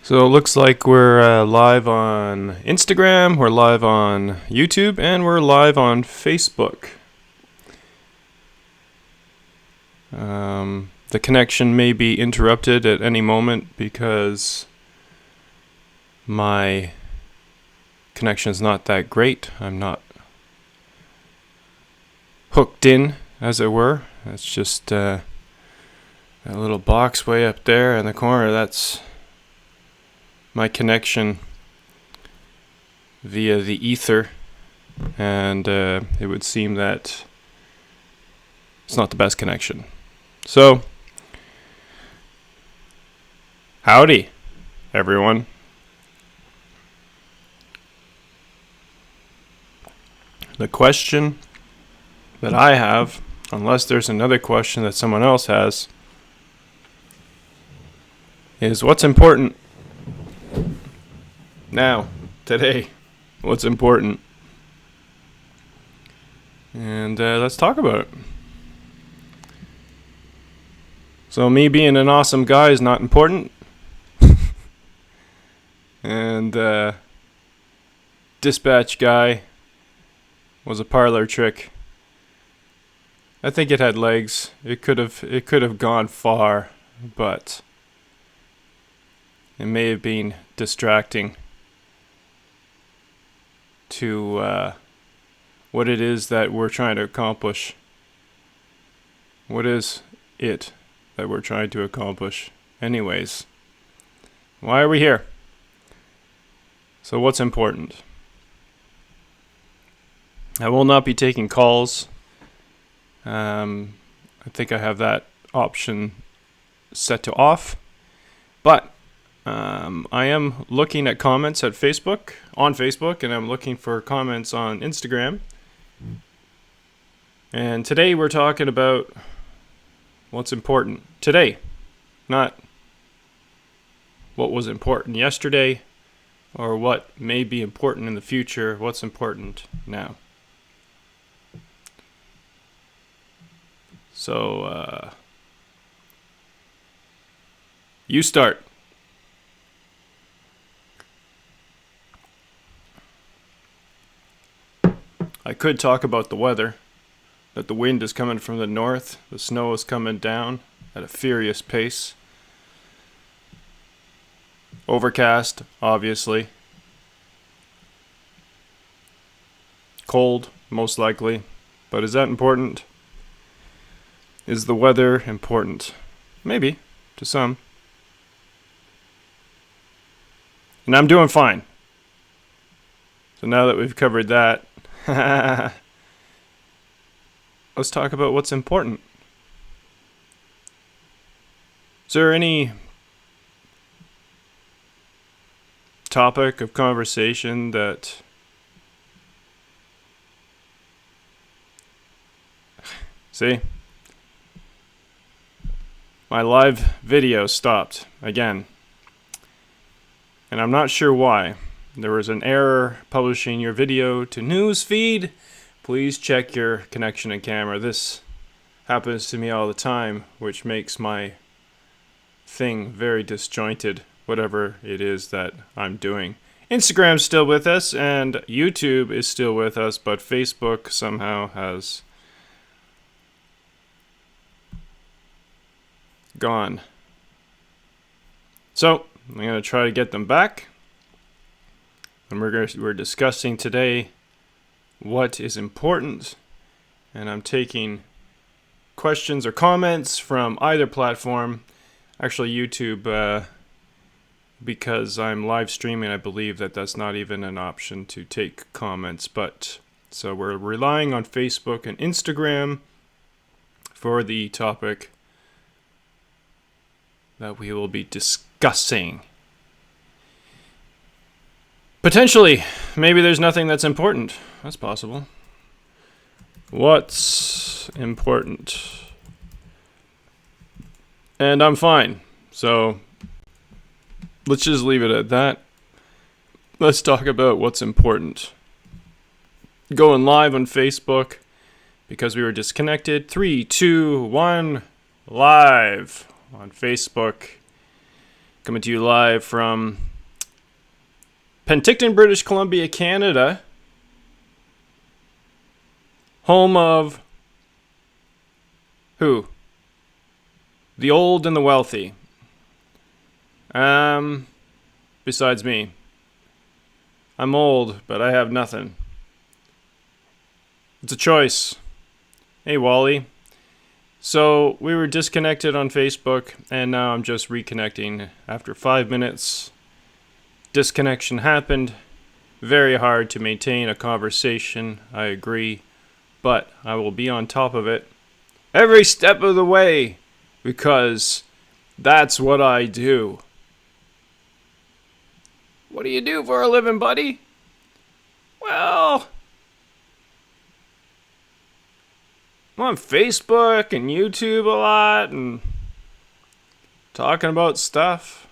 So it looks like we're live on Instagram, we're live on YouTube, and we're live on Facebook. The connection may be interrupted at any moment because my connection's not that great. I'm not hooked in, as it were. It's just that little box way up there in the corner. That's my connection via the ether, and it would seem that it's not the best connection. So, howdy, everyone. The question that I have, unless there's another question that someone else has, is what's important now, today? What's important? And let's talk about it. So me being an awesome guy is not important. And dispatch guy was a parlor trick. I think it had legs. It could have gone far, but it may have been distracting to what it is that we're trying to accomplish. What is it that we're trying to accomplish? Anyways, why are we here? So what's important? I will not be taking calls. I think I have that option set to off. But I am looking at comments on Facebook, and I'm looking for comments on Instagram. And today we're talking about what's important today, not what was important yesterday or what may be important in the future. What's important now. So, you start. I could talk about the weather, that the wind is coming from the north, the snow is coming down at a furious pace. Overcast, obviously. Cold, most likely. But is that important? Is the weather important? Maybe, to some. And I'm doing fine. So now that we've covered that, let's talk about what's important. Is there any topic of conversation that see? My live video stopped again. And I'm not sure why. There was an error publishing your video to newsfeed. Please check your connection and camera. This happens to me all the time, which makes my thing very disjointed, whatever it is that I'm doing. Instagram's still with us, and YouTube is still with us, but Facebook somehow has gone. So, I'm going to try to get them back. And we're discussing today what is important. And I'm taking questions or comments from either platform. Actually, YouTube, because I'm live streaming, I believe that that's not even an option to take comments. But so we're relying on Facebook and Instagram for the topic that we will be discussing. Potentially, maybe there's nothing that's important. That's possible. What's important? And I'm fine. So, let's just leave it at that. Let's talk about what's important. Going live on Facebook because we were disconnected. 3, 2, 1, live on Facebook. Coming to you live from Penticton, British Columbia, Canada. Home of who? The old and the wealthy. Besides me. I'm old, but I have nothing. It's a choice. Hey, Wally. So, we were disconnected on Facebook, and now I'm just reconnecting. After 5 minutes, disconnection happened. Very hard to maintain a conversation, I agree. But I will be on top of it every step of the way, because that's what I do. What do you do for a living, buddy? Well, I'm on Facebook and YouTube a lot and talking about stuff.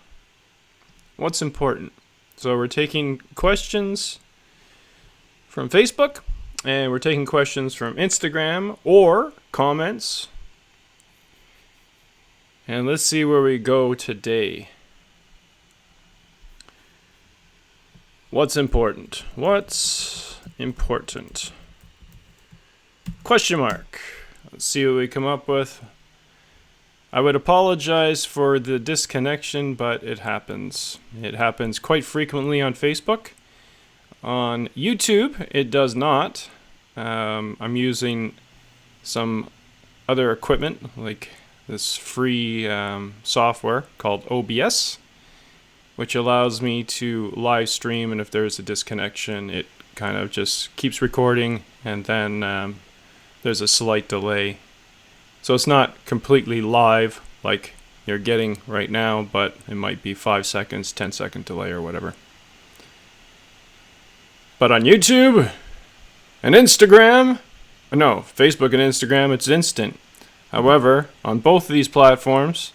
What's important? So we're taking questions from Facebook and we're taking questions from Instagram or comments. And let's see where we go today. What's important? What's important? Question mark. Let's see what we come up with. I would apologize for the disconnection, but it happens. It happens quite frequently on Facebook. On YouTube, it does not. I'm using some other equipment, like this free software called OBS, which allows me to live stream, and if there's a disconnection, it kind of just keeps recording, and then there's a slight delay. So it's not completely live like you're getting right now, but it might be 5 seconds, 10-second delay or whatever. But on YouTube and Instagram, no, Facebook and Instagram, it's instant. However, on both of these platforms,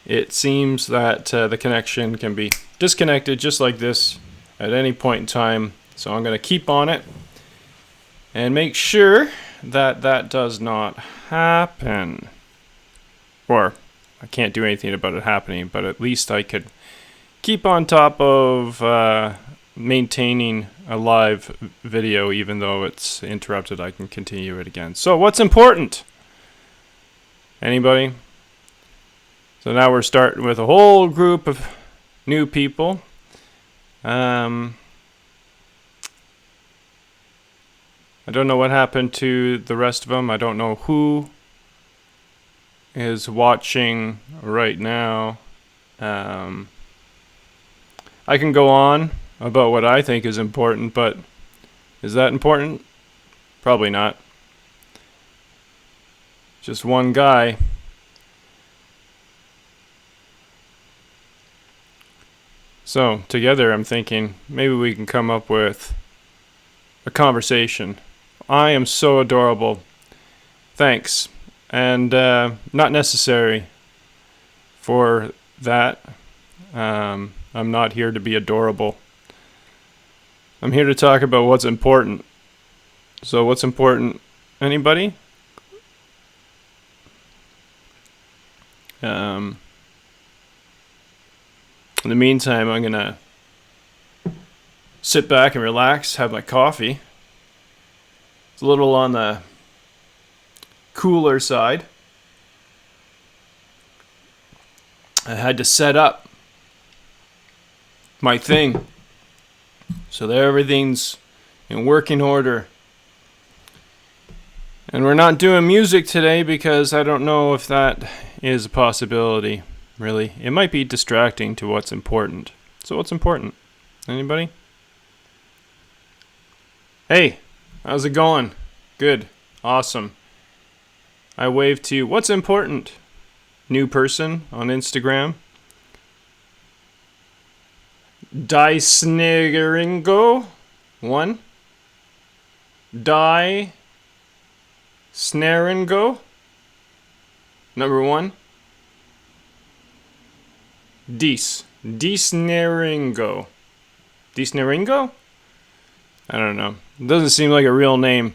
it seems that the connection can be disconnected just like this at any point in time. So I'm going to keep on it and make sure that that does not happen. Or I can't do anything about it happening, but at least I could keep on top of maintaining a live video. Even though it's interrupted, I can continue it again. So what's important? Anybody? So now we're starting with a whole group of new people. I don't know what happened to the rest of them. I don't know who is watching right now. I can go on about what I think is important, but is that important? Probably not. Just one guy. So, together I'm thinking maybe we can come up with a conversation. I am so adorable. Thanks. And not necessary for that. I'm not here to be adorable. I'm here to talk about what's important. So what's important? Anybody? In the meantime, I'm going to sit back and relax, have my coffee. It's a little on the cooler side. I had to set up my thing so that everything's in working order. And we're not doing music today because I don't know if that is a possibility, really. It might be distracting to what's important. So what's important? Anybody? Hey, how's it going? Good. Awesome. I wave to what's important? New person on Instagram. Snigeringo 1. Snaringo number 1. Snaringo. Snaringo? I don't know. It doesn't seem like a real name.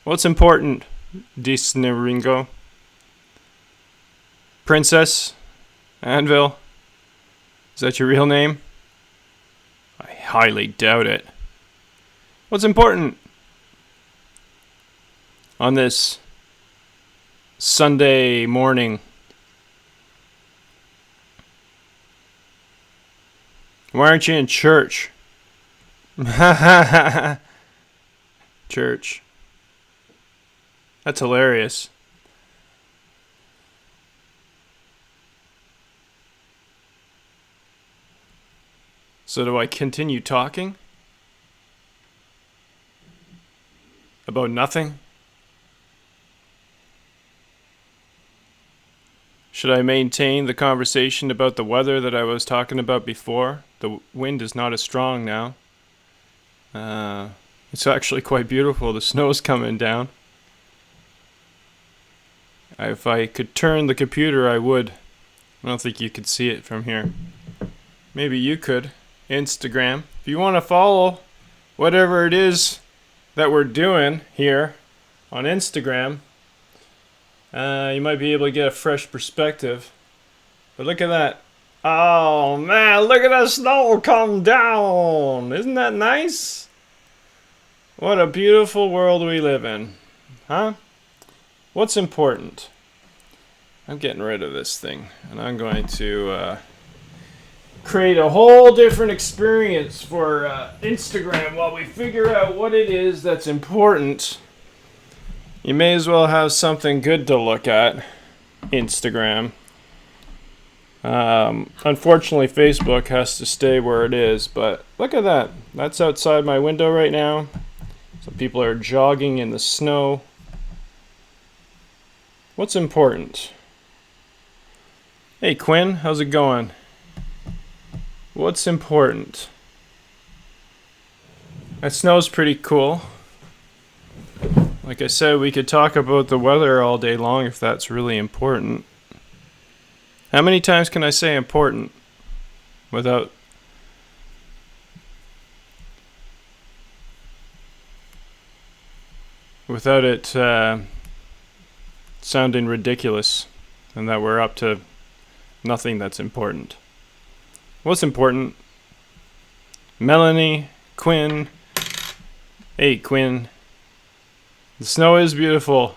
What's important? Snaringo. Princess Anvil. Is that your real name? I highly doubt it. What's important on this Sunday morning? Why aren't you in church? Church. That's hilarious. So do I continue talking? About nothing? Should I maintain the conversation about the weather that I was talking about before? The wind is not as strong now. It's actually quite beautiful. The snow's coming down. If I could turn the computer, I would. I don't think you could see it from here. Maybe you could. Instagram. If you want to follow whatever it is that we're doing here on Instagram, you might be able to get a fresh perspective. But look at that. Oh man, look at the snow come down. Isn't that nice? What a beautiful world we live in. Huh? What's important? I'm getting rid of this thing, and I'm going to create a whole different experience for Instagram while we figure out what it is that's important. You may as well have something good to look at. Instagram. Unfortunately, Facebook has to stay where it is, but look at that. That's outside my window right now. Some people are jogging in the snow. What's important? Hey Quinn, how's it going? What's important? That snow's pretty cool. Like I said, we could talk about the weather all day long if that's really important. How many times can I say important without it sounding ridiculous and that we're up to nothing that's important? What's important? Melanie, Quinn. Hey, Quinn. The snow is beautiful.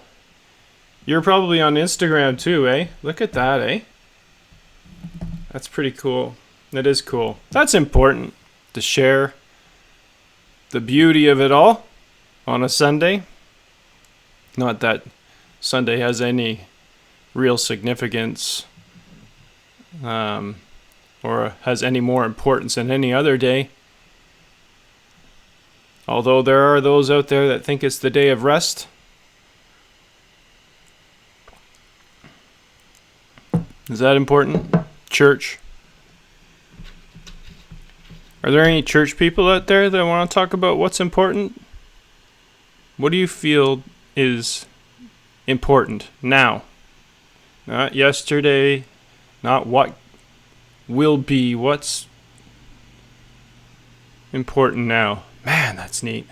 You're probably on Instagram too, eh? Look at that, eh? That's pretty cool. That is cool. That's important to share the beauty of it all on a Sunday. Not that Sunday has any real significance or has any more importance than any other day. Although there are those out there that think it's the day of rest. Is that important? Church. Are there any church people out there that want to talk about what's important? What do you feel is important now? Not yesterday, not what will be, what's important now. Man, that's neat.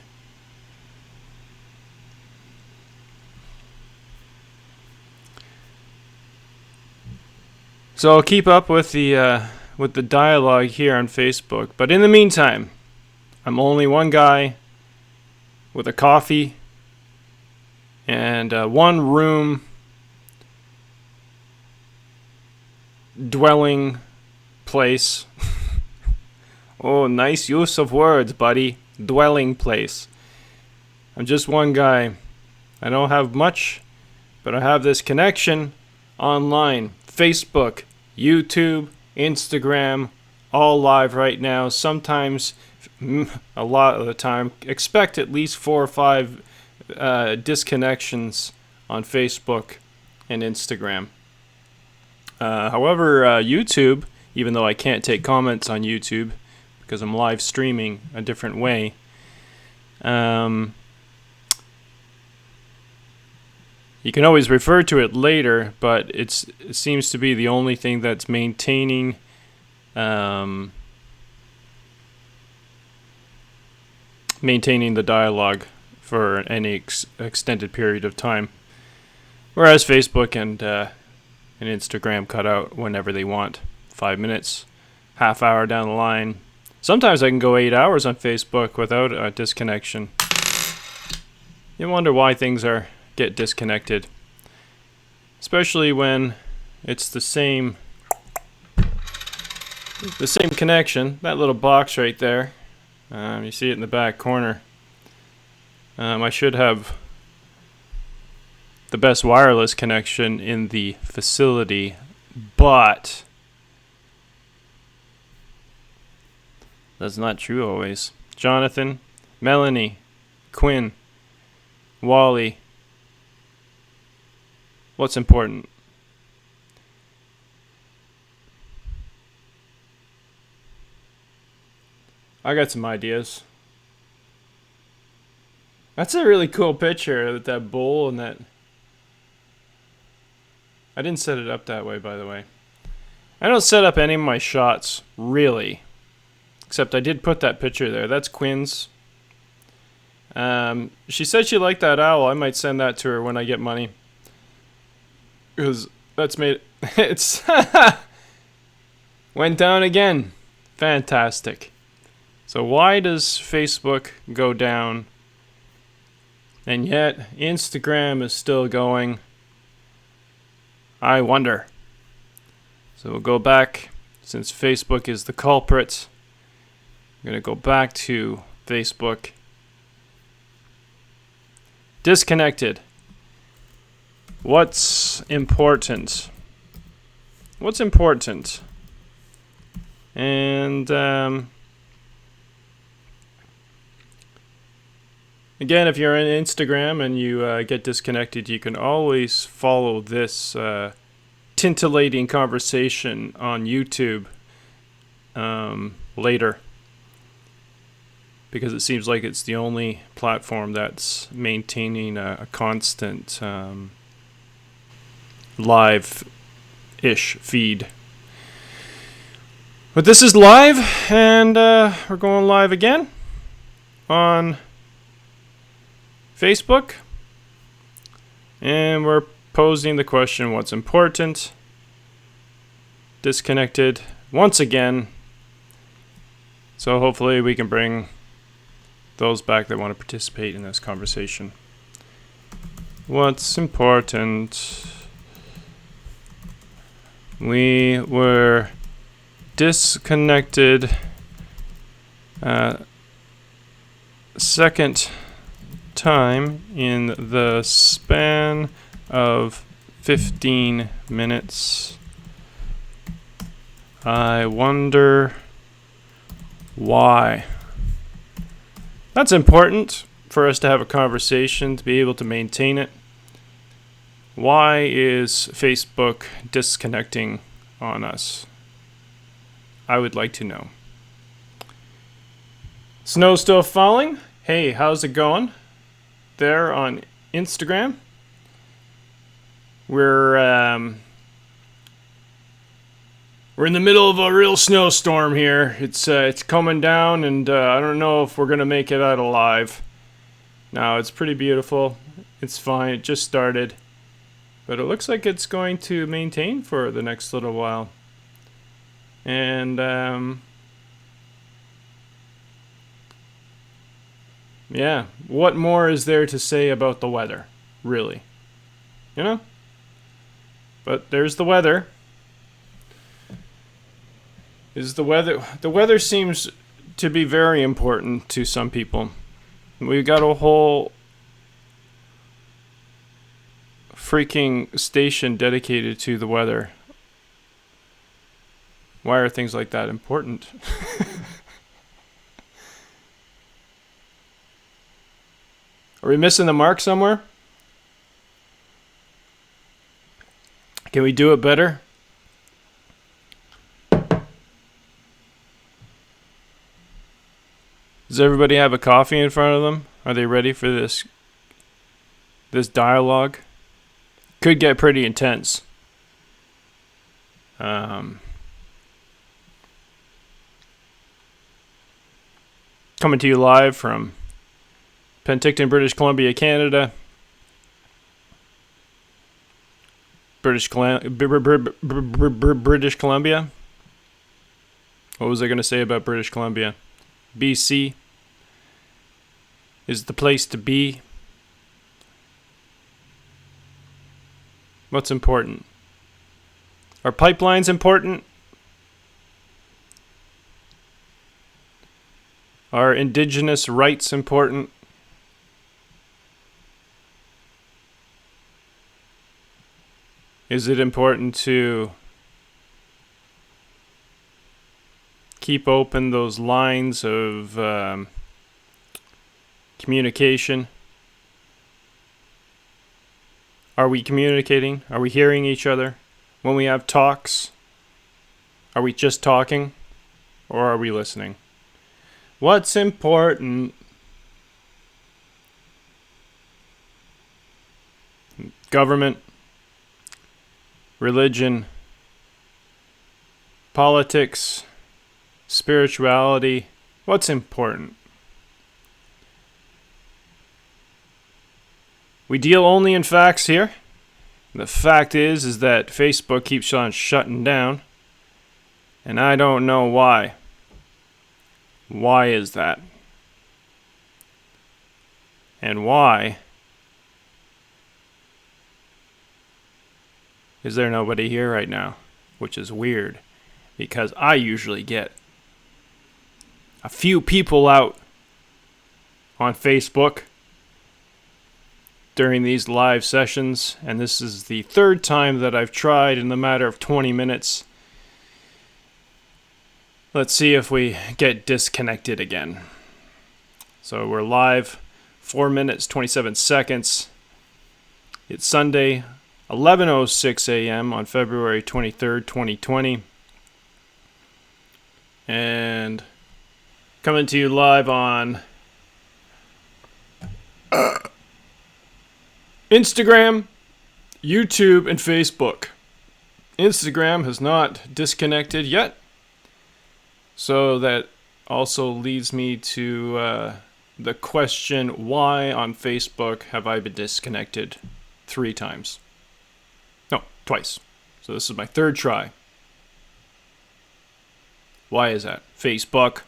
So I'll keep up with the dialogue here on Facebook. But in the meantime, I'm only one guy with a coffee and one room dwelling place. Oh, nice use of words, buddy. Dwelling place. I'm just one guy. I don't have much, but I have this connection online. Facebook, YouTube, Instagram, all live right now. Sometimes, a lot of the time, expect at least 4 or 5 disconnections on Facebook and Instagram. However, YouTube, even though I can't take comments on YouTube because I'm live streaming a different way, you can always refer to it later, but it seems to be the only thing that's maintaining the dialogue for any extended period of time. Whereas Facebook and Instagram cut out whenever they want. 5 minutes, half hour down the line. Sometimes I can go 8 hours on Facebook without a disconnection. You wonder why things get disconnected. Especially when it's the same connection. That little box right there. You see it in the back corner. I should have the best wireless connection in the facility, but that's not true always. Jonathan, Melanie, Quinn, Wally. What's important? I got some ideas. That's a really cool picture with that bowl and that. I didn't set it up that way, by the way. I don't set up any of my shots, really. Except I did put that picture there. That's Quinn's. She said she liked that owl. I might send that to her when I get money. Because that's made... It's... Went down again. Fantastic. So why does Facebook go down? And yet Instagram is still going. I wonder. So we'll go back, since Facebook is the culprit. I'm going to go back to Facebook. Disconnected. What's important? What's important? And again, if you're on Instagram and you get disconnected, you can always follow this tintillating conversation on YouTube later. Because it seems like it's the only platform that's maintaining a constant live-ish feed. But this is live, and we're going live again on Facebook. And we're posing the question, what's important? Disconnected once again. So hopefully we can bring those back that want to participate in this conversation. What's important? We were disconnected second time in the span of 15 minutes. I wonder why. That's important for us to have a conversation, to be able to maintain it. Why is Facebook disconnecting on us? I would like to know. Snow's still falling. Hey, how's it going? There on Instagram. We're in the middle of a real snowstorm here. It's coming down, and I don't know if we're gonna make it out alive. Now it's pretty beautiful. It's fine. It just started, but it looks like it's going to maintain for the next little while. And yeah, what more is there to say about the weather, really? You know? But there's the weather. The weather seems to be very important to some people. We've got a whole freaking station dedicated to the weather. Why are things like that important? Are we missing the mark somewhere? Can we do it better? Does everybody have a coffee in front of them? Are they ready for this dialogue? Could get pretty intense. Coming to you live from Penticton, British Columbia, Canada. British Columbia. What was I going to say about British Columbia? BC is the place to be. What's important? Are pipelines important? Are indigenous rights important? Is it important to keep open those lines of communication? Are we communicating? Are we hearing each other? When we have talks, are we just talking? Or are we listening? What's important? Government, religion, politics, spirituality. What's important? We deal only in facts here. The fact is that Facebook keeps on shutting down. And I don't know why. Why is that? And why is there nobody here right now? Which is weird, because I usually get a few people out on Facebook during these live sessions, and this is the third time that I've tried in the matter of 20 minutes. Let's see if we get disconnected again. So we're live, 4 minutes, 27 seconds. It's Sunday, 11:06 a.m. on February 23rd, 2020. And coming to you live on Instagram, YouTube, and Facebook. Instagram has not disconnected yet. So that also leads me to the question, why on Facebook have I been disconnected 3 times? No, twice. So this is my third try. Why is that? Facebook,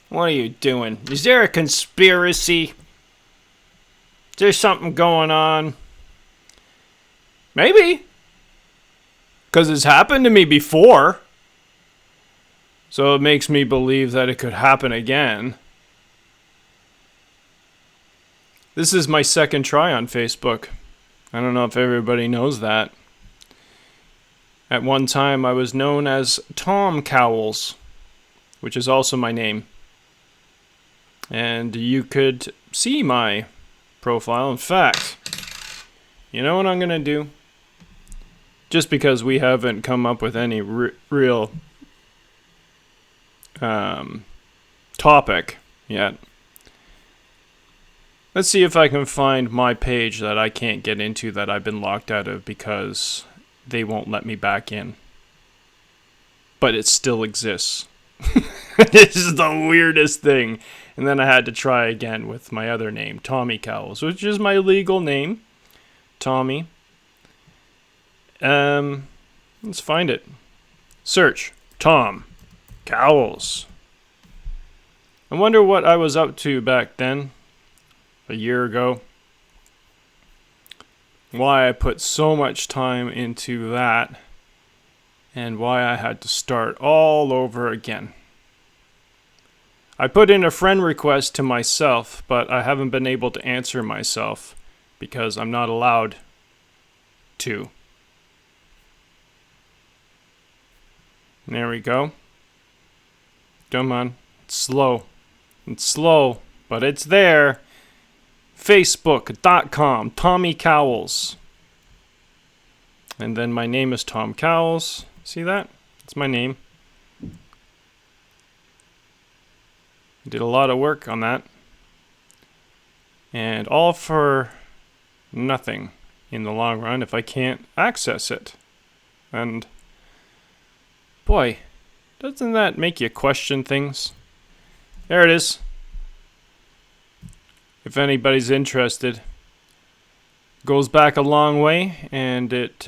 what are you doing? Is there a conspiracy? Is there something going on? Maybe. Because it's happened to me before. So it makes me believe that it could happen again. This is my second try on Facebook. I don't know if everybody knows that. At one time, I was known as Tom Cowles, which is also my name. And you could see my profile. In fact, you know what I'm going to do? Just because we haven't come up with any real topic yet. Let's see if I can find my page that I can't get into, that I've been locked out of because they won't let me back in. But it still exists. This is the weirdest thing. And then I had to try again with my other name, Tommy Cowles, which is my legal name. Tommy. Let's find it. Search Tom Cowles. I wonder what I was up to back then, a year ago. Why I put so much time into that, and why I had to start all over again. I put in a friend request to myself, but I haven't been able to answer myself because I'm not allowed to. There we go. Come on. It's slow. It's slow, but it's there. Facebook.com, Tommy Cowles. And then my name is Tom Cowles. See that? It's my name. Did a lot of work on that. And all for nothing in the long run if I can't access it. And boy, doesn't that make you question things? There it is. If anybody's interested. Goes back a long way, and it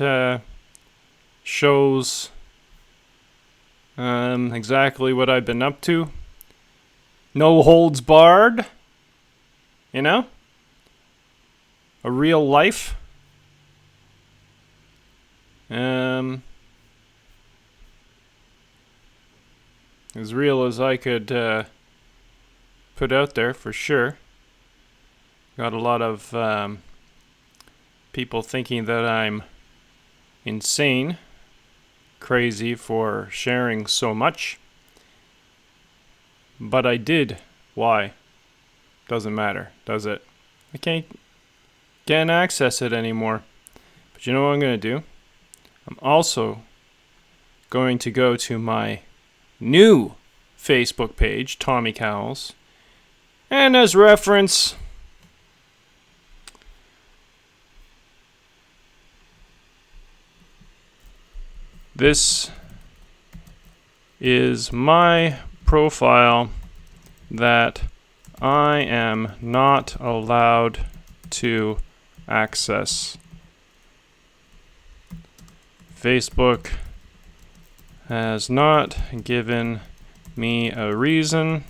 shows exactly what I've been up to. No holds barred. You know? A real life. As real as I could put out there, for sure. Got a lot of people thinking that I'm insane, crazy for sharing so much. But I did. Why? Doesn't matter, does it? I can't access it anymore. But you know what I'm going to do? I'm also going to go to my new Facebook page, Tommy Cowles. And as reference, this is my profile that I am not allowed to access. Facebook has not given me a reason.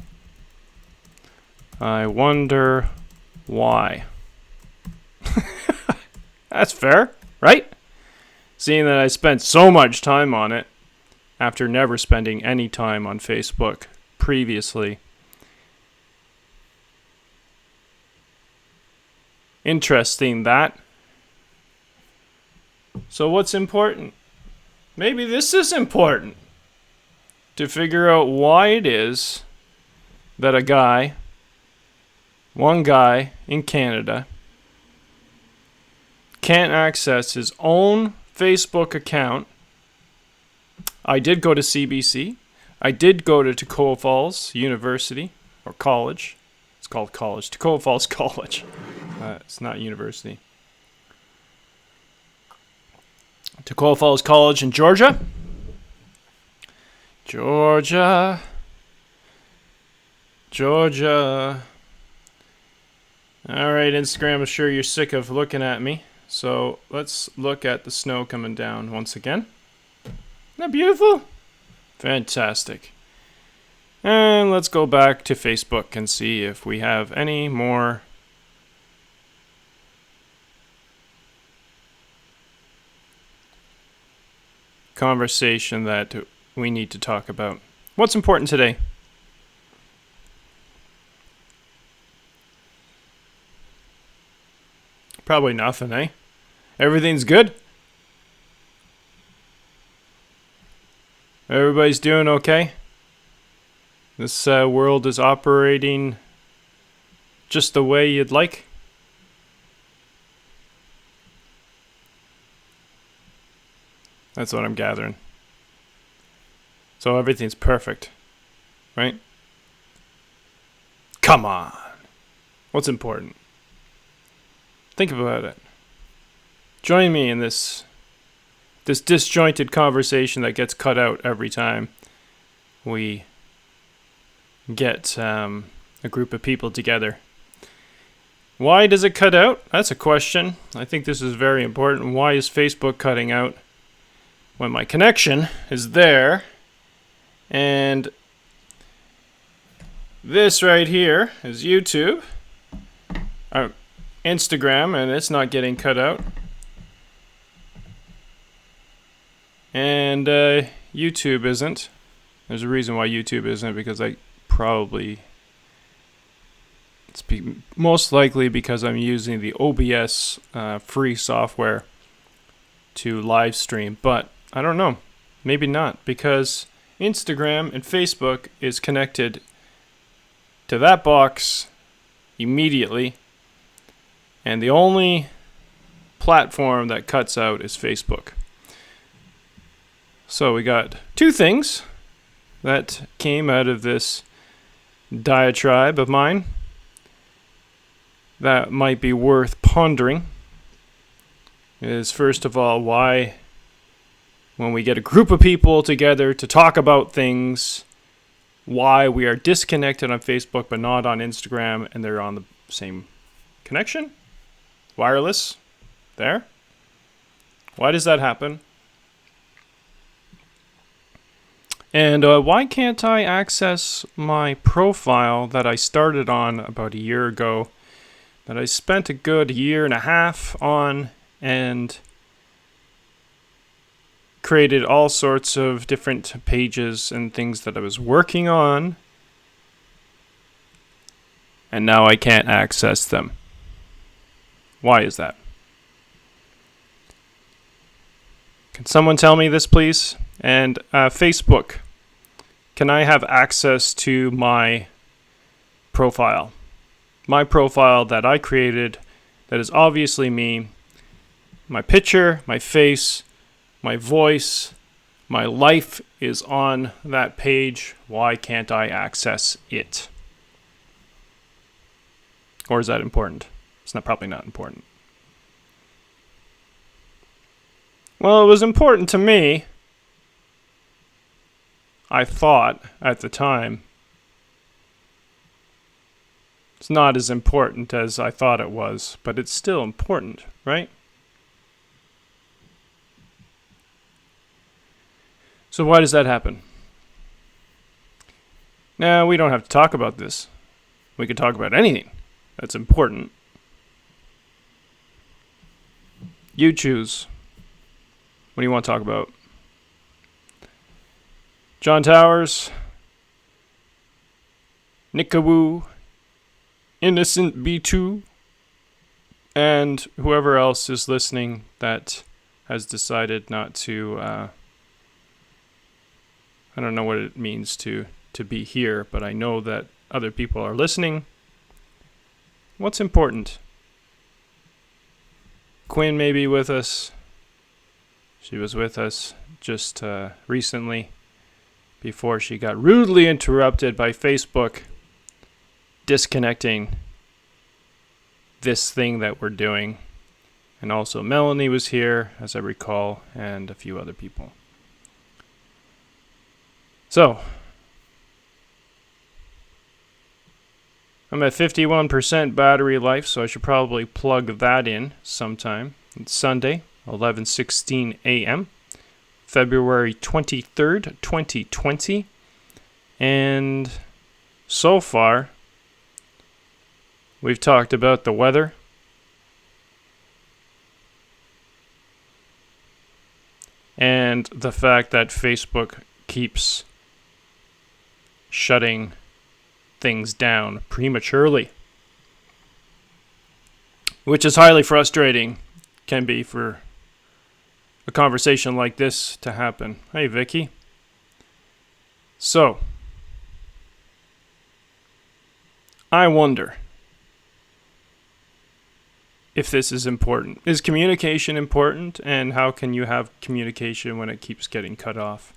I wonder why. That's fair, right? Seeing that I spent so much time on it after never spending any time on Facebook previously. Interesting that. So what's important? Maybe this is important. To figure out why it is that one guy in Canada, can't access his own Facebook account. I did go to CBC. I did go to Tacoma Falls University, or college. It's called college. Tacoma Falls College. It's not university. Tacoma Falls College in Georgia. Georgia. Alright, Instagram, I'm sure you're sick of looking at me. So let's look at the snow coming down once again. Isn't that beautiful? Fantastic. And let's go back to Facebook and see if we have any more conversation that we need to talk about. What's important today? Probably nothing, eh? Everything's good? Everybody's doing okay? This world is operating just the way you'd like? That's what I'm gathering. So everything's perfect, right? Come on. What's important? Think about it. Join me in this disjointed conversation that gets cut out every time we get a group of people together. Why does it cut out? That's a question. I think this is very important. Why is Facebook cutting out when my connection is there? And this right here is YouTube. Instagram, and it's not getting cut out. And YouTube isn't. There's a reason why YouTube isn't, because most likely because I'm using the OBS free software to live stream. But I don't know. Maybe not, because Instagram and Facebook is connected to that box immediately. And the only platform that cuts out is Facebook. So we got two things that came out of this diatribe of mine that might be worth pondering. Is first of all, why when we get a group of people together to talk about things, why we are disconnected on Facebook but not on Instagram, and they're on the same connection? Wireless? There? Why does that happen? And why can't I access my profile that I started on about a year ago, that I spent a good year and a half on, and created all sorts of different pages and things that I was working on, and now I can't access them? Why is that? Can someone tell me this, please? And Facebook, can I have access to my profile? My profile that I created, that is obviously me, my picture, my face, my voice, my life is on that page. Why can't I access it? Or is that important? It's probably not important. Well, it was important to me, I thought at the time. It's not as important as I thought it was, but it's still important, right? So why does that happen? Now, we don't have to talk about this. We could talk about anything that's important. You choose. What do you want to talk about? John Towers, Nickawoo, Innocent B2, and whoever else is listening that has decided not to, I don't know what it means to be here, but I know that other people are listening. What's important? Quinn may be with us. She was with us just recently before she got rudely interrupted by Facebook disconnecting this thing that we're doing. And also Melanie was here, as I recall, and a few other people. So, I'm at 51% battery life, so I should probably plug that in sometime. It's Sunday, 11:16 a.m., February 23rd, 2020. And so far, we've talked about the weather, and the fact that Facebook keeps shutting things down prematurely, which is highly frustrating, can be, for a conversation like this to happen. Hey, Vicky. So, I wonder if this is important. Is communication important, and how can you have communication when it keeps getting cut off?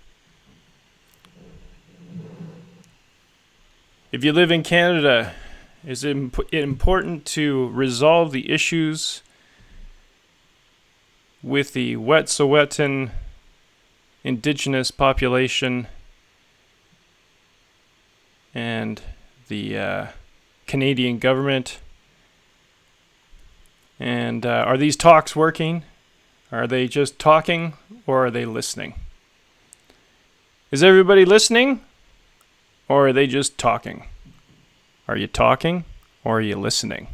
If you live in Canada, is it important to resolve the issues with the Wet'suwet'en indigenous population and the Canadian government? And are these talks working? Are they just talking, or are they listening? Is everybody listening, or are they just talking? Are you talking, or are you listening?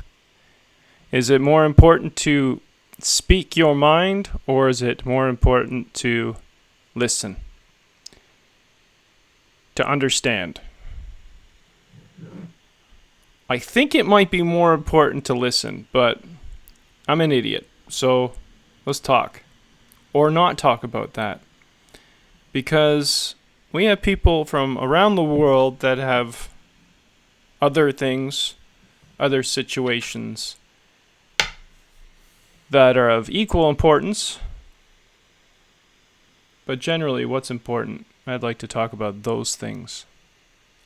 Is it more important to speak your mind, or is it more important to listen? To understand? I think it might be more important to listen, but I'm an idiot, so let's talk. Or not talk about that. Because we have people from around the world that have other things, other situations that are of equal importance. But generally, what's important? I'd like to talk about those things.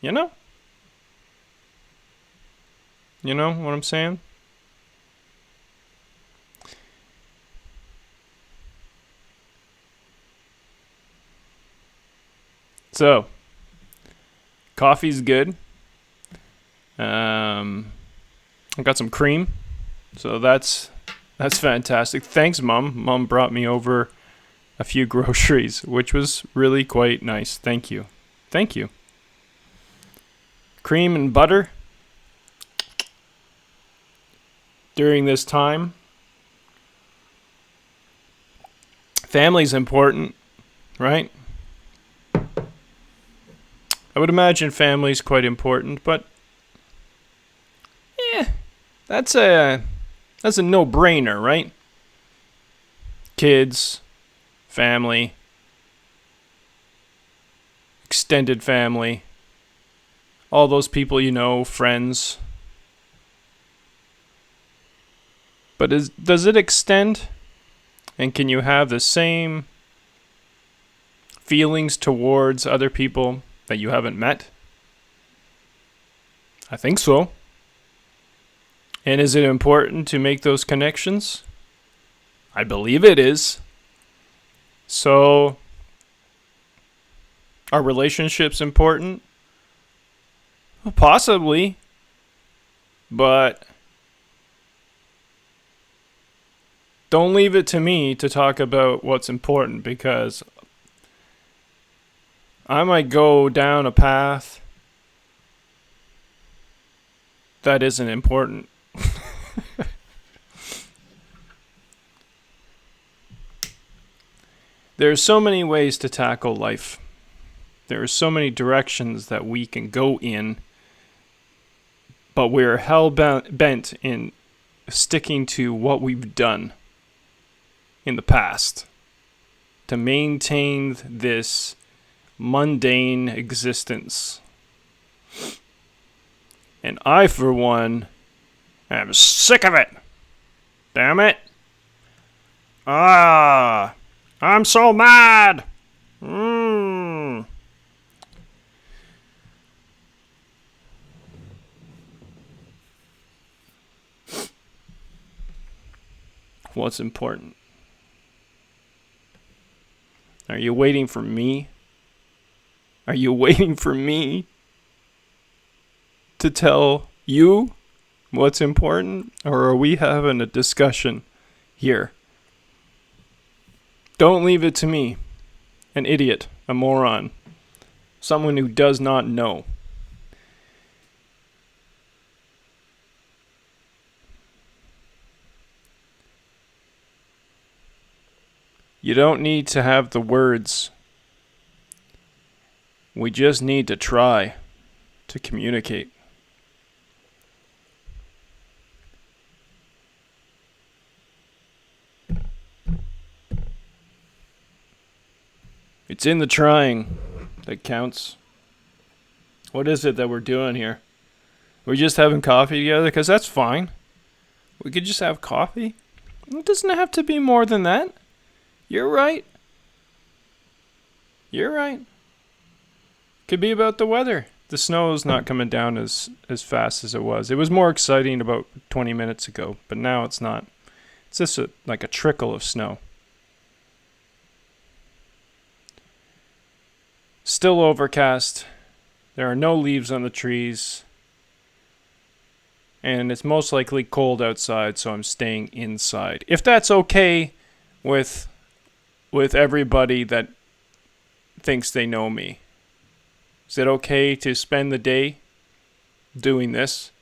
You know? You know what I'm saying? So, coffee's good. I got some cream, so that's fantastic. Thanks, Mom. Mom brought me over a few groceries, which was really quite nice. Thank you. Thank you. Cream and butter during this time. Family's important, right? I would imagine family's quite important, but that's a no-brainer, right? Kids, family, extended family, all those people you know, friends. But does it extend? And can you have the same feelings towards other people that you haven't met? I think so. And is it important to make those connections? I believe it is. So, are relationships important? Well, possibly. But don't leave it to me to talk about what's important, because I might go down a path that isn't important. There's so many ways to tackle life. There are so many directions that we can go in, but we're hell-bent in sticking to what we've done in the past to maintain this mundane existence. And I, for one, am sick of it. Damn it. I'm so mad. What's important? Are you waiting for me? Are you waiting for me to tell you what's important? Or are we having a discussion here? Don't leave it to me, an idiot, a moron, someone who does not know. You don't need to have the words. We just need to try to communicate. It's in the trying that counts. What is it that we're doing here? We're just having coffee together? Because that's fine. We could just have coffee. It doesn't have to be more than that. You're right. You're right. Could be about the weather. The snow is not coming down as fast as it was. It was more exciting about 20 minutes ago, but now it's not. It's just like a trickle of snow. Still overcast. There are no leaves on the trees. And it's most likely cold outside, so I'm staying inside. If that's okay with everybody that thinks they know me. Is it okay to spend the day doing this?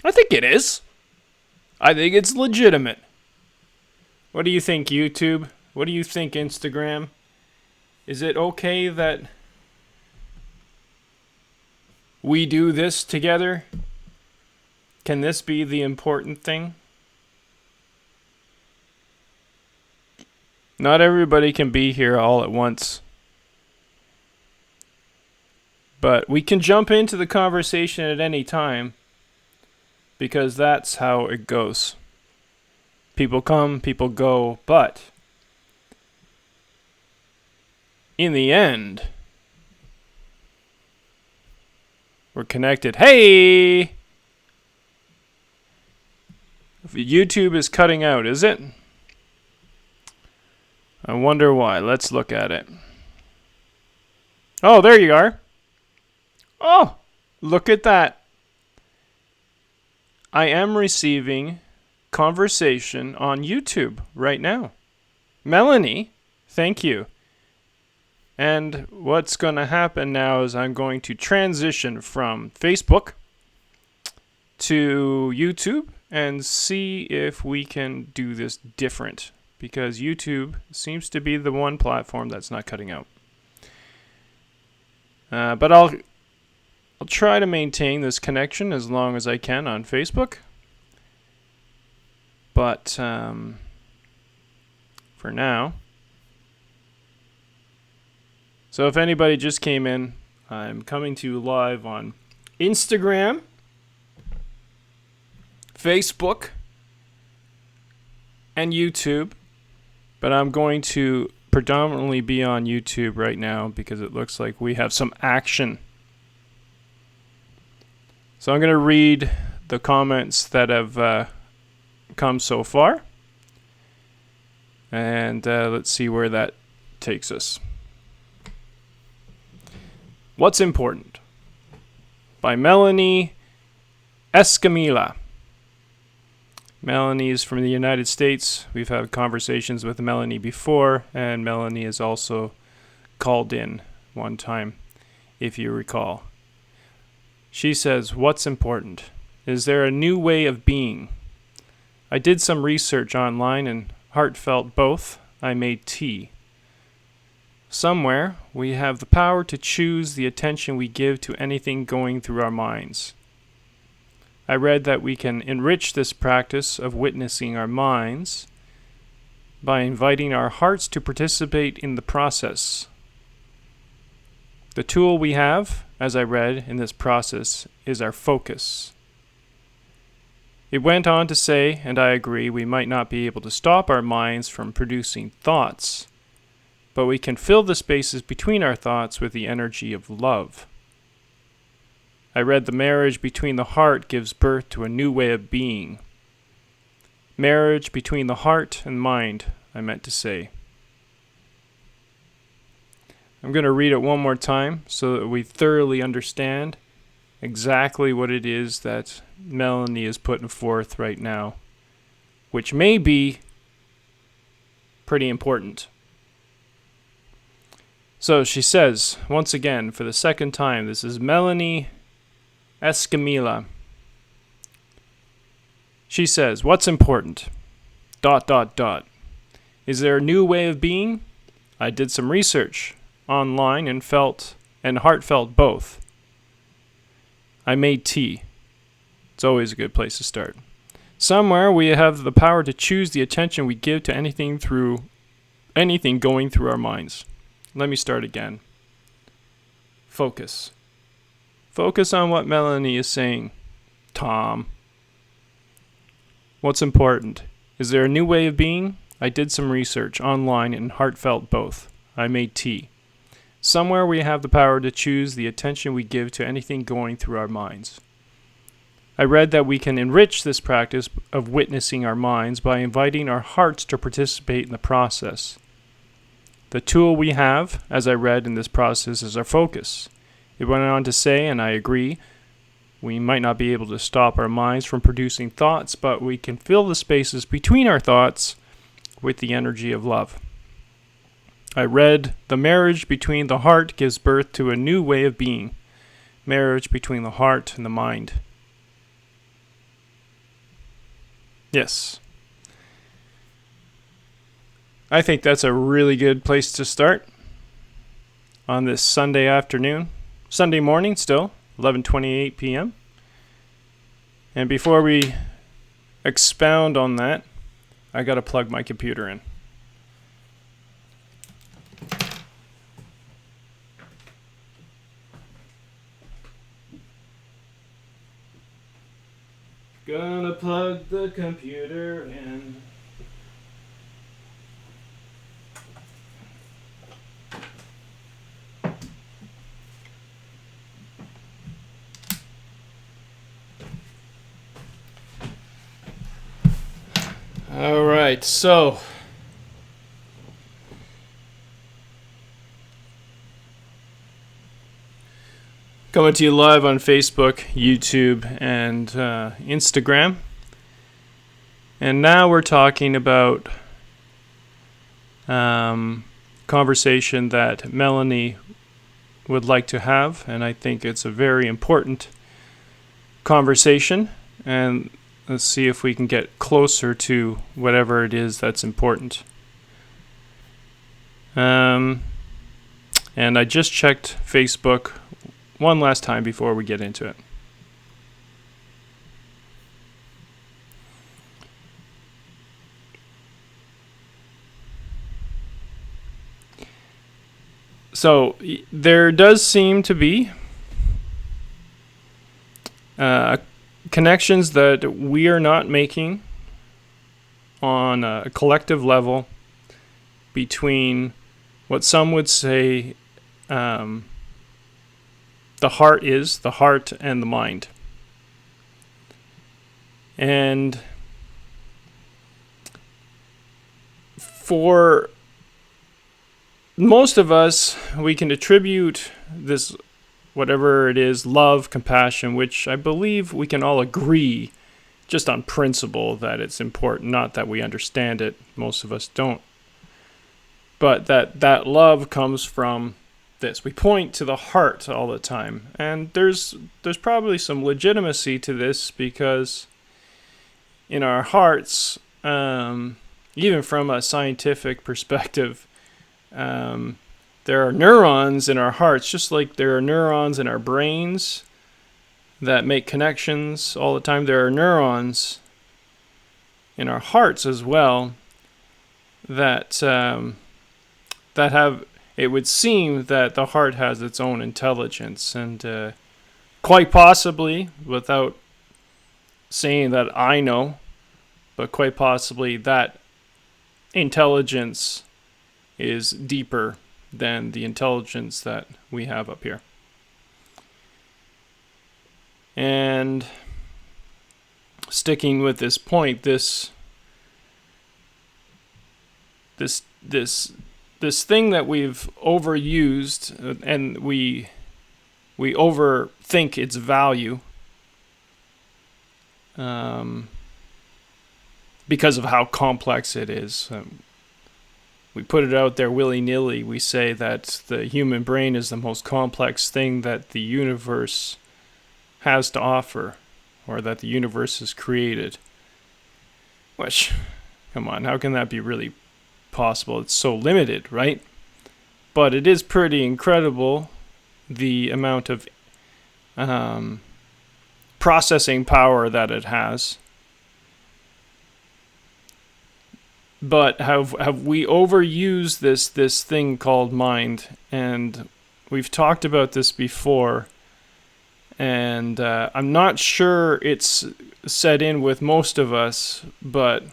I think it is. I think it's legitimate. What do you think, YouTube? What do you think, Instagram? Is it okay that we do this together? Can this be the important thing? Not everybody can be here all at once. But we can jump into the conversation at any time, because that's how it goes. People come, people go, but in the end, we're connected. Hey! YouTube is cutting out, is it? I wonder why. Let's look at it. Oh, there you are. Oh, look at that. I am receiving conversation on YouTube right now. Melanie, thank you. And what's going to happen now is I'm going to transition from Facebook to YouTube and see if we can do this different, because YouTube seems to be the one platform that's not cutting out. But I'll try to maintain this connection as long as I can on Facebook. But for now. So if anybody just came in, I'm coming to you live on Instagram, Facebook, and YouTube. But I'm going to predominantly be on YouTube right now because it looks like we have some action. So I'm going to read the comments that have come so far. And let's see where that takes us. What's Important? By Melanie Escamilla. Melanie is from the United States. We've had conversations with Melanie before, and Melanie has also called in one time, if you recall. She says, what's important? Is there a new way of being? I did some research online and heartfelt both. I made tea. Somewhere, we have the power to choose the attention we give to anything going through our minds. I read that we can enrich this practice of witnessing our minds by inviting our hearts to participate in the process. The tool we have, as I read in this process, is our focus. It went on to say, and I agree, we might not be able to stop our minds from producing thoughts, but we can fill the spaces between our thoughts with the energy of love. I read the marriage between the heart gives birth to a new way of being. Marriage between the heart and mind, I meant to say. I'm going to read it one more time so that we thoroughly understand exactly what it is that Melanie is putting forth right now, which may be pretty important. So she says, once again, for the second time, this is Melanie Escamilla. She says, what's important? ... Is there a new way of being? I did some research online and heartfelt both. I made tea. It's always a good place to start. Somewhere we have the power to choose the attention we give to anything going through our minds. Let me start again. Focus. Focus on what Melanie is saying. Tom. What's important? Is there a new way of being? I did some research online and heartfelt both. I made tea. Somewhere we have the power to choose the attention we give to anything going through our minds. I read that we can enrich this practice of witnessing our minds by inviting our hearts to participate in the process. The tool we have, as I read in this process, is our focus. It went on to say, and I agree, we might not be able to stop our minds from producing thoughts, but we can fill the spaces between our thoughts with the energy of love. I read, the marriage between the heart gives birth to a new way of being. Marriage between the heart and the mind. Yes. I think that's a really good place to start on this Sunday afternoon. Sunday morning still, 11:28 p.m. And before we expound on that, I got to plug my computer in. Gonna plug the computer in. All right, so coming to you live on Facebook, YouTube, and Instagram. And now we're talking about conversation that Melanie would like to have, and I think it's a very important conversation, and let's see if we can get closer to whatever it is that's important. And I just checked Facebook one last time before we get into it. So there does seem to be connections that we are not making on a collective level between what some would say the heart and the mind. And for most of us, we can attribute this, whatever it is, love, compassion, which I believe we can all agree just on principle that it's important, not that we understand it. Most of us don't. But that love comes from this. We point to the heart all the time. And there's probably some legitimacy to this, because in our hearts, even from a scientific perspective, there are neurons in our hearts, just like there are neurons in our brains that make connections all the time. There are neurons in our hearts as well that have. It would seem that the heart has its own intelligence, and quite possibly, without saying that I know, but quite possibly that intelligence is deeper than the intelligence that we have up here. And sticking with this point, this thing that we've overused, and we overthink its value because of how complex it is. We put it out there willy-nilly. We say that the human brain is the most complex thing that the universe has to offer, or that the universe has created. Which, come on, how can that be really possible? It's so limited, right? But it is pretty incredible, the amount of processing power that it has. But have we overused this thing called mind? And we've talked about this before, and I'm not sure it's set in with most of us, but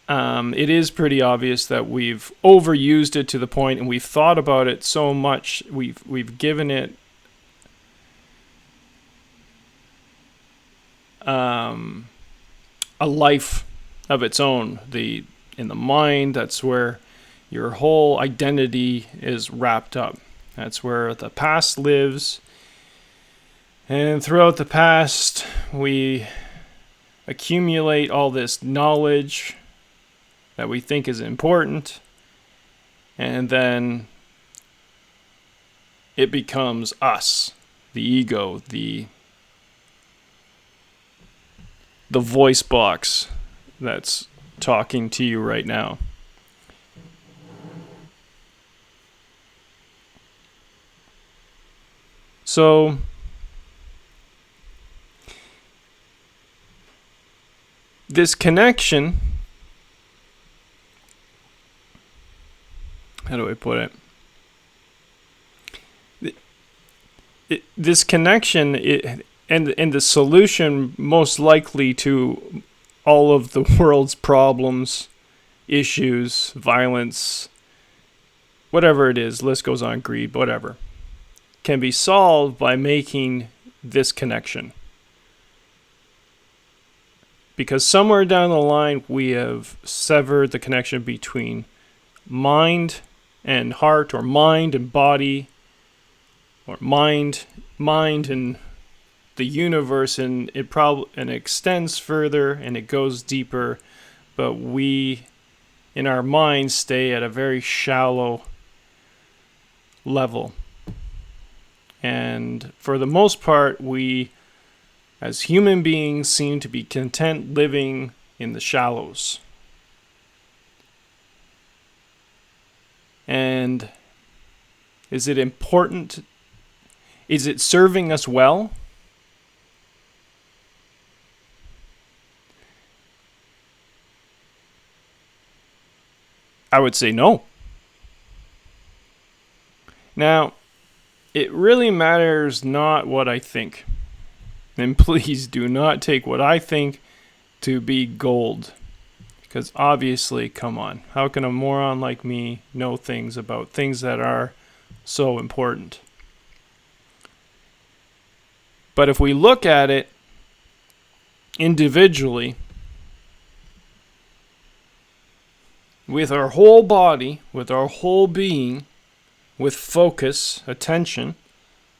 it is pretty obvious that we've overused it to the point, and we've thought about it so much, we've given it a life of its own. In the mind, that's where your whole identity is wrapped up. That's where the past lives. And throughout the past, we accumulate all this knowledge that we think is important. And then it becomes us, the ego, the voice box that's talking to you right now. So this connection, how do I put it? This connection, and the solution most likely to all of the world's problems, issues, violence, whatever it is, list goes on, greed, whatever, can be solved by making this connection. Because somewhere down the line, we have severed the connection between mind and heart, or mind and body, or mind and the universe, and it extends further and it goes deeper, but we in our minds stay at a very shallow level. And for the most part, we as human beings seem to be content living in the shallows. And is it important? Is it serving us well? I would say no. Now, it really matters not what I think. And please do not take what I think to be gold. Because obviously, come on, how can a moron like me know things about things that are so important? But if we look at it individually, with our whole body, with our whole being, with focus, attention,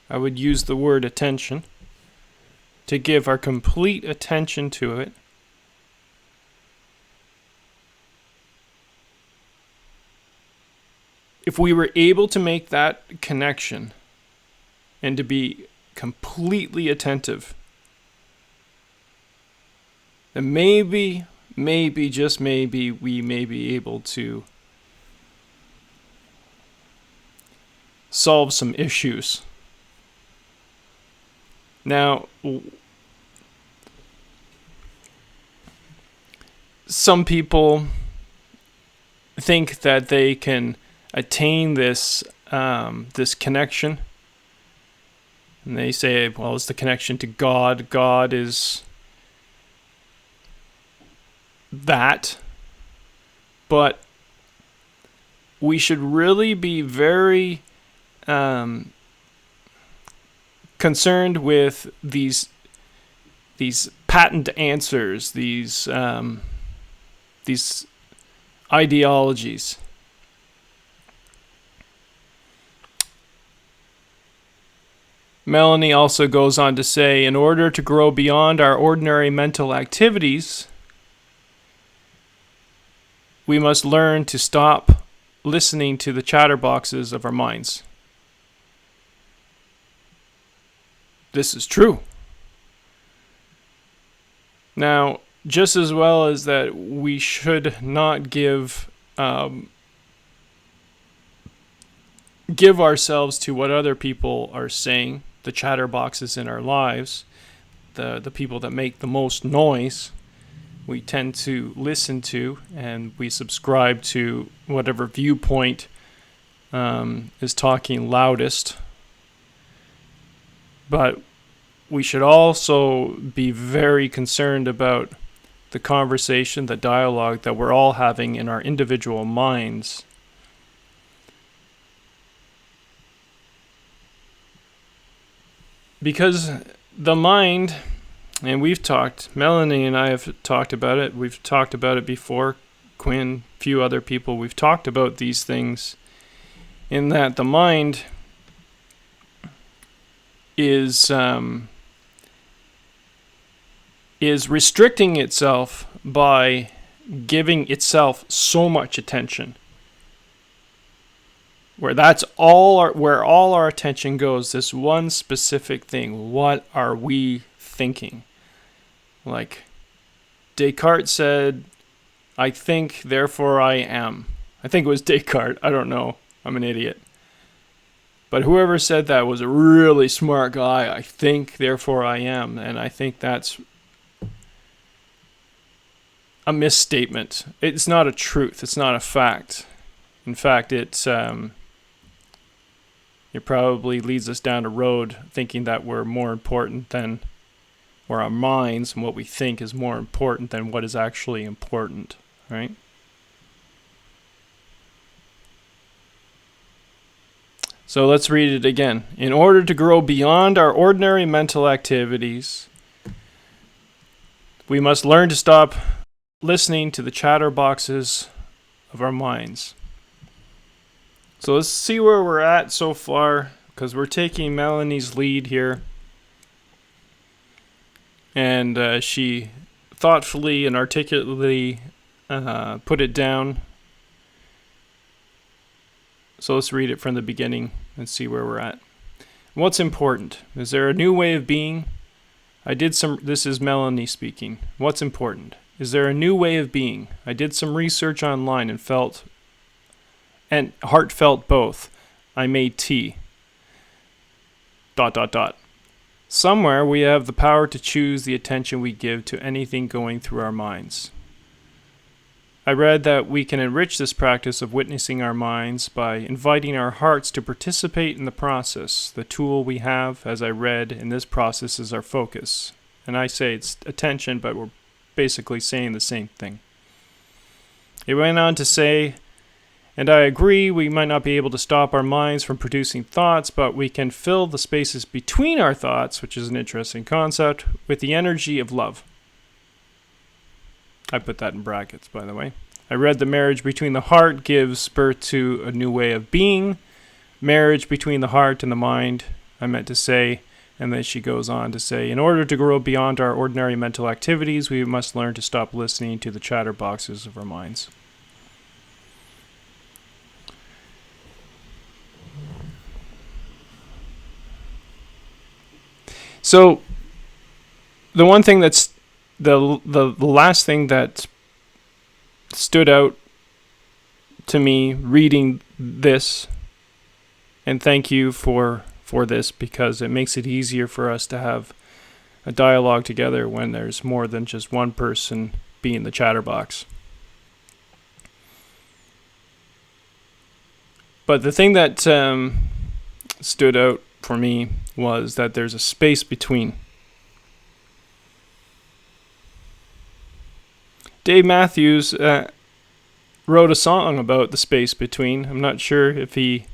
I would use the word attention, to give our complete attention to it, if we were able to make that connection and to be completely attentive, then maybe, just maybe, we may be able to solve some issues. Now, some people think that they can attain this this connection, and they say, well, it's the connection to God. God is that. But we should really be very concerned with these patent answers, these ideologies. Melanie also goes on to say, in order to grow beyond our ordinary mental activities, we must learn to stop listening to the chatterboxes of our minds. This is true. Now, just as well as that we should not give ourselves to what other people are saying, the chatterboxes in our lives, the people that make the most noise, we tend to listen to, and we subscribe to whatever viewpoint is talking loudest. But we should also be very concerned about the conversation, the dialogue that we're all having in our individual minds. Because the mind, and Melanie and I have talked about it, we've talked about it before, Quinn, few other people, we've talked about these things, in that the mind is restricting itself by giving itself so much attention. Where all our attention goes, this one specific thing. What are we thinking? Like Descartes said, I think, therefore I am. I think it was Descartes. I don't know. I'm an idiot. But whoever said that was a really smart guy. I think, therefore I am. And I think that's a misstatement. It's not a truth. It's not a fact. In fact, it probably leads us down a road thinking that we're more important than, or our minds and what we think is more important than what is actually important, right? So let's read it again. In order to grow beyond our ordinary mental activities, we must learn to stop listening to the chatterboxes of our minds. So let's see where we're at so far, because we're taking Melanie's lead here. And she thoughtfully and articulately put it down So let's read it from the beginning and see where we're at. What's important? Is there a new way of being? This is Melanie speaking. What's important? Is there a new way of being? I did some research online and heartfelt both. I made tea. ... Somewhere we have the power to choose the attention we give to anything going through our minds. I read that we can enrich this practice of witnessing our minds by inviting our hearts to participate in the process. The tool we have, as I read, in this process is our focus. And I say it's attention, but we're basically saying the same thing. It went on to say, and I agree, we might not be able to stop our minds from producing thoughts, but we can fill the spaces between our thoughts, which is an interesting concept, with the energy of love. I put that in brackets, by the way. I read the marriage between the heart gives birth to a new way of being. Marriage between the heart and the mind, I meant to say. And then she goes on to say, in order to grow beyond our ordinary mental activities, we must learn to stop listening to the chatterboxes of our minds. So, the one thing that's the last thing that stood out to me reading this, and thank you for this, because it makes it easier for us to have a dialogue together when there's more than just one person being the chatterbox. But the thing that stood out for me was that there's a space between. Dave Matthews wrote a song about the space between. I'm not sure if he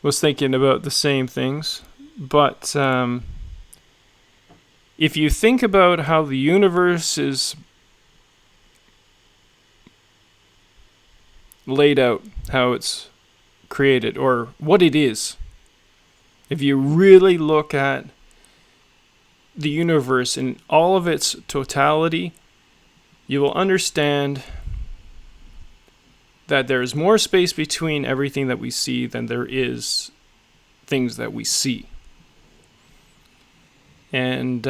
was thinking about the same things, but if you think about how the universe is laid out, how it's created, or what it is, if you really look at the universe in all of its totality, you will understand that there is more space between everything that we see than there is things that we see. And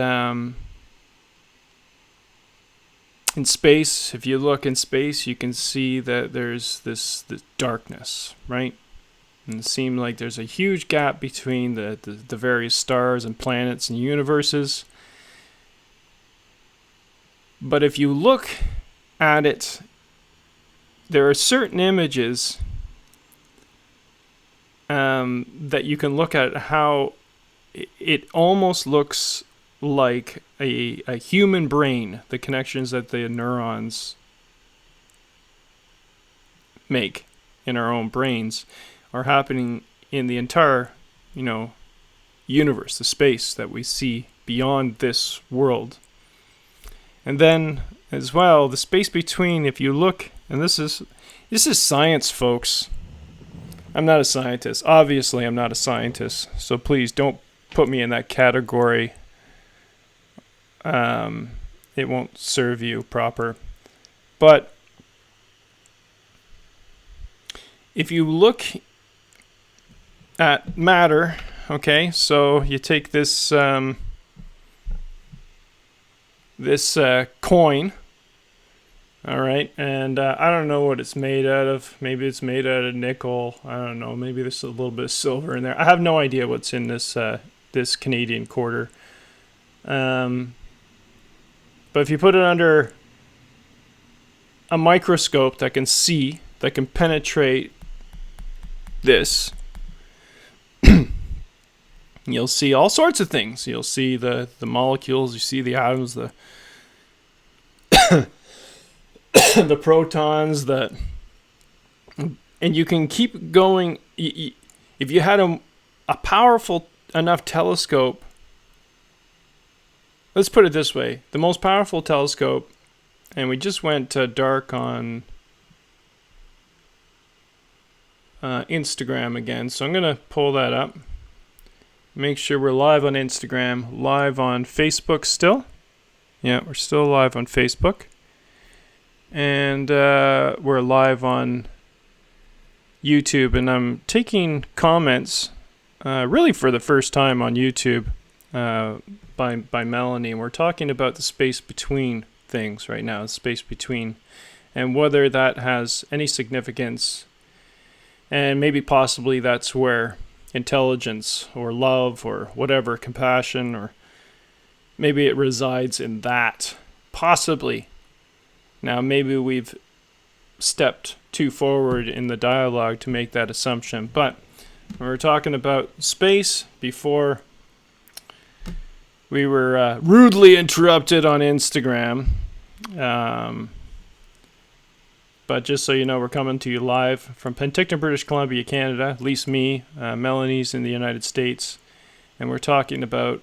in space, if you look in space, you can see that there's this darkness, right? And it seems like there's a huge gap between the various stars and planets and universes. But if you look at it, there are certain images that you can look at how it almost looks like a human brain, the connections that the neurons make in our own brains are happening in the entire, universe, the space that we see beyond this world. And then, as well, the space between, if you look, and this is science, folks. I'm not a scientist. Obviously, I'm not a scientist. So please don't put me in that category. It won't serve you proper. But if you look at matter, okay, so you take this coin, all right, and I don't know what it's made out of. Maybe it's made out of nickel. I don't know. Maybe there's a little bit of silver in there. I have no idea what's in this Canadian quarter. But if you put it under a microscope that can penetrate this, you'll see all sorts of things. You'll see the molecules, you see the atoms, the the protons, and you can keep going. If you had a powerful enough telescope, let's put it this way, the most powerful telescope, and we just went dark on Instagram again, so I'm going to pull that up. Make sure we're live on Instagram, live on Facebook still. Yeah, we're still live on Facebook. And we're live on YouTube, and I'm taking comments really for the first time on YouTube by Melanie, and we're talking about the space between things right now, the space between, and whether that has any significance, and maybe possibly that's where intelligence or love or whatever, compassion, or maybe it resides in that, possibly. Now maybe we've stepped too forward in the dialogue to make that assumption, but we were talking about space before we were rudely interrupted on Instagram. But just so you know, we're coming to you live from Penticton, British Columbia, Canada. At least me. Melanie's in the United States. And we're talking about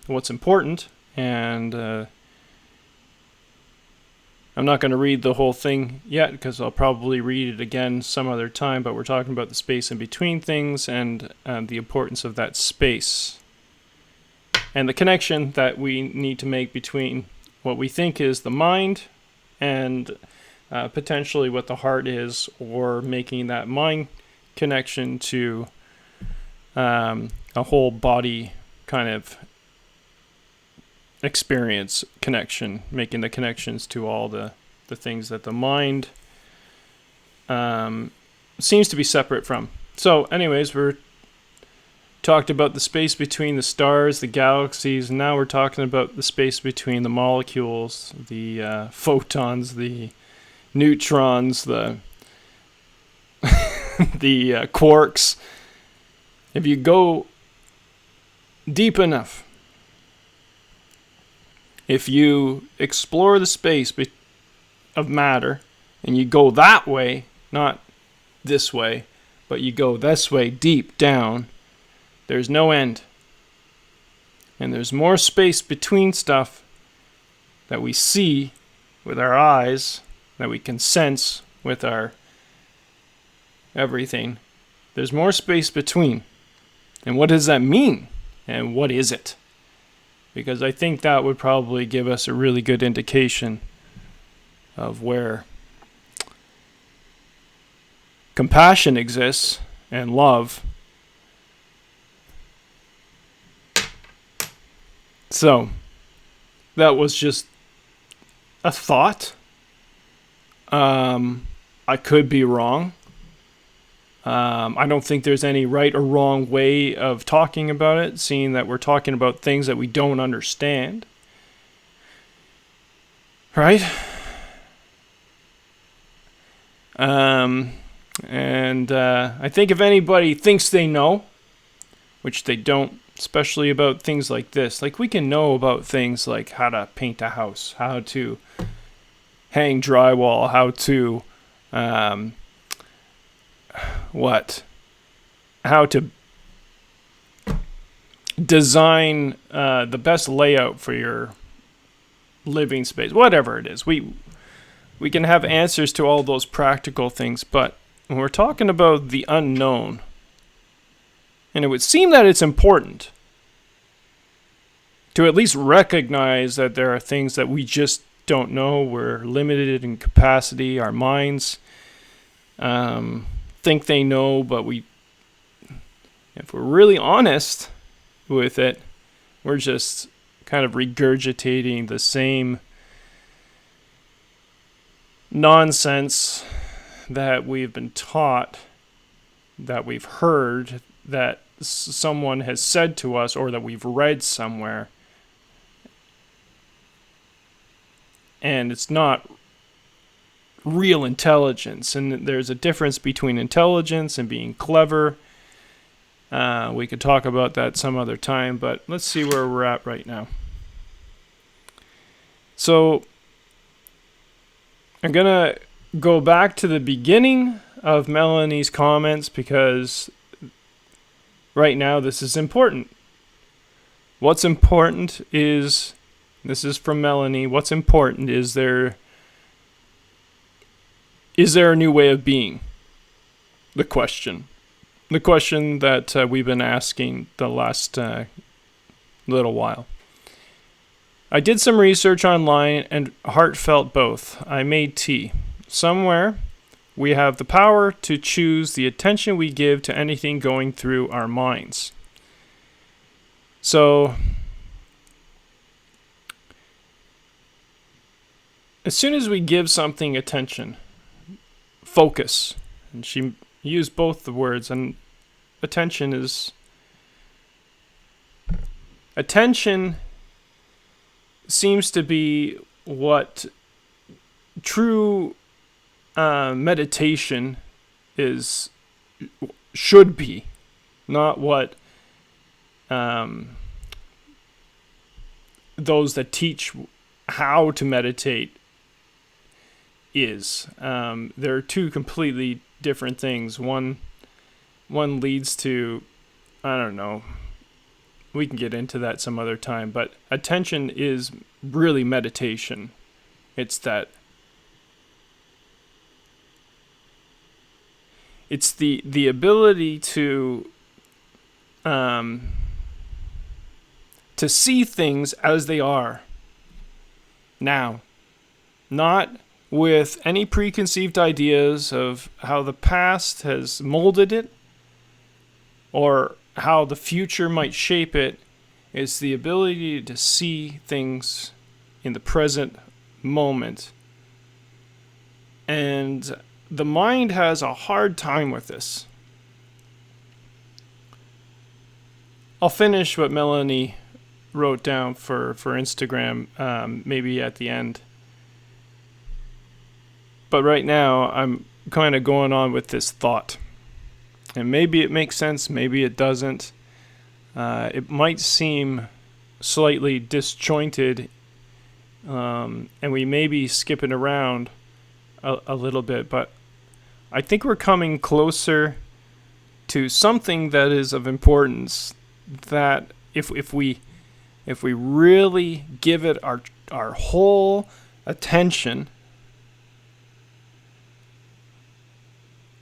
what's important. And I'm not going to read the whole thing yet because I'll probably read it again some other time. But we're talking about the space in between things and the importance of that space. And the connection that we need to make between what we think is the mind and potentially what the heart is, or making that mind connection to a whole body kind of experience connection, making the connections to all the things that the mind seems to be separate from. So anyways, we're talked about the space between the stars, the galaxies, and now we're talking about the space between the molecules, the photons, the neutrons, the the quarks. If you go deep enough, if you explore the space of matter, and you go that way, not this way, but you go this way deep down, there's no end. And there's more space between stuff that we see with our eyes, that we can sense with our everything. There's more space between. And what does that mean? And what is it? Because I think that would probably give us a really good indication of where compassion exists and love. So, that was just a thought. I could be wrong. I don't think there's any right or wrong way of talking about it, seeing that we're talking about things that we don't understand. Right? And I think if anybody thinks they know, which they don't, especially about things like this, like we can know about things like how to paint a house, how to hang drywall, how to how to design the best layout for your living space, whatever it is. We can have answers to all those practical things, but when we're talking about the unknown, and it would seem that it's important to at least recognize that there are things that we just don't know. We're limited in capacity. Our minds think they know, but if we're really honest with it, we're just kind of regurgitating the same nonsense that we've been taught, that we've heard, that someone has said to us, or that we've read somewhere. And it's not real intelligence. And there's a difference between intelligence and being clever. We could talk about that some other time, but let's see where we're at right now. So I'm going to go back to the beginning of Melanie's comments, because right now this is important. What's important is, this is from Melanie, what's important is there a new way of being? The question that we've been asking the last little while. I did some research online and heartfelt both. I made tea. Somewhere We have the power to choose the attention we give to anything going through our minds. So, as soon as we give something attention, focus, and she used both the words, and attention seems to be what true meditation should be, not what those that teach how to meditate is. They're two completely different things. One leads to, I don't know, we can get into that some other time, but attention is really meditation. It's the ability to see things as they are now, not with any preconceived ideas of how the past has molded it or how the future might shape it. It's the ability to see things in the present moment. And the mind has a hard time with this. I'll finish what Melanie wrote down for Instagram, maybe at the end. But right now, I'm kind of going on with this thought. And maybe it makes sense, maybe it doesn't. It might seem slightly disjointed, and we may be skipping around a little bit, but I think we're coming closer to something that is of importance, that if we really give it our whole attention,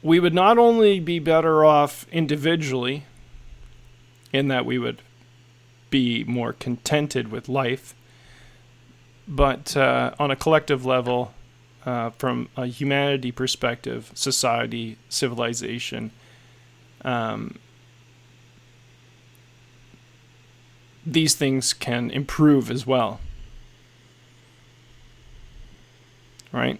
we would not only be better off individually, in that we would be more contented with life, but on a collective level, from a humanity perspective, society, civilization, these things can improve as well. Right?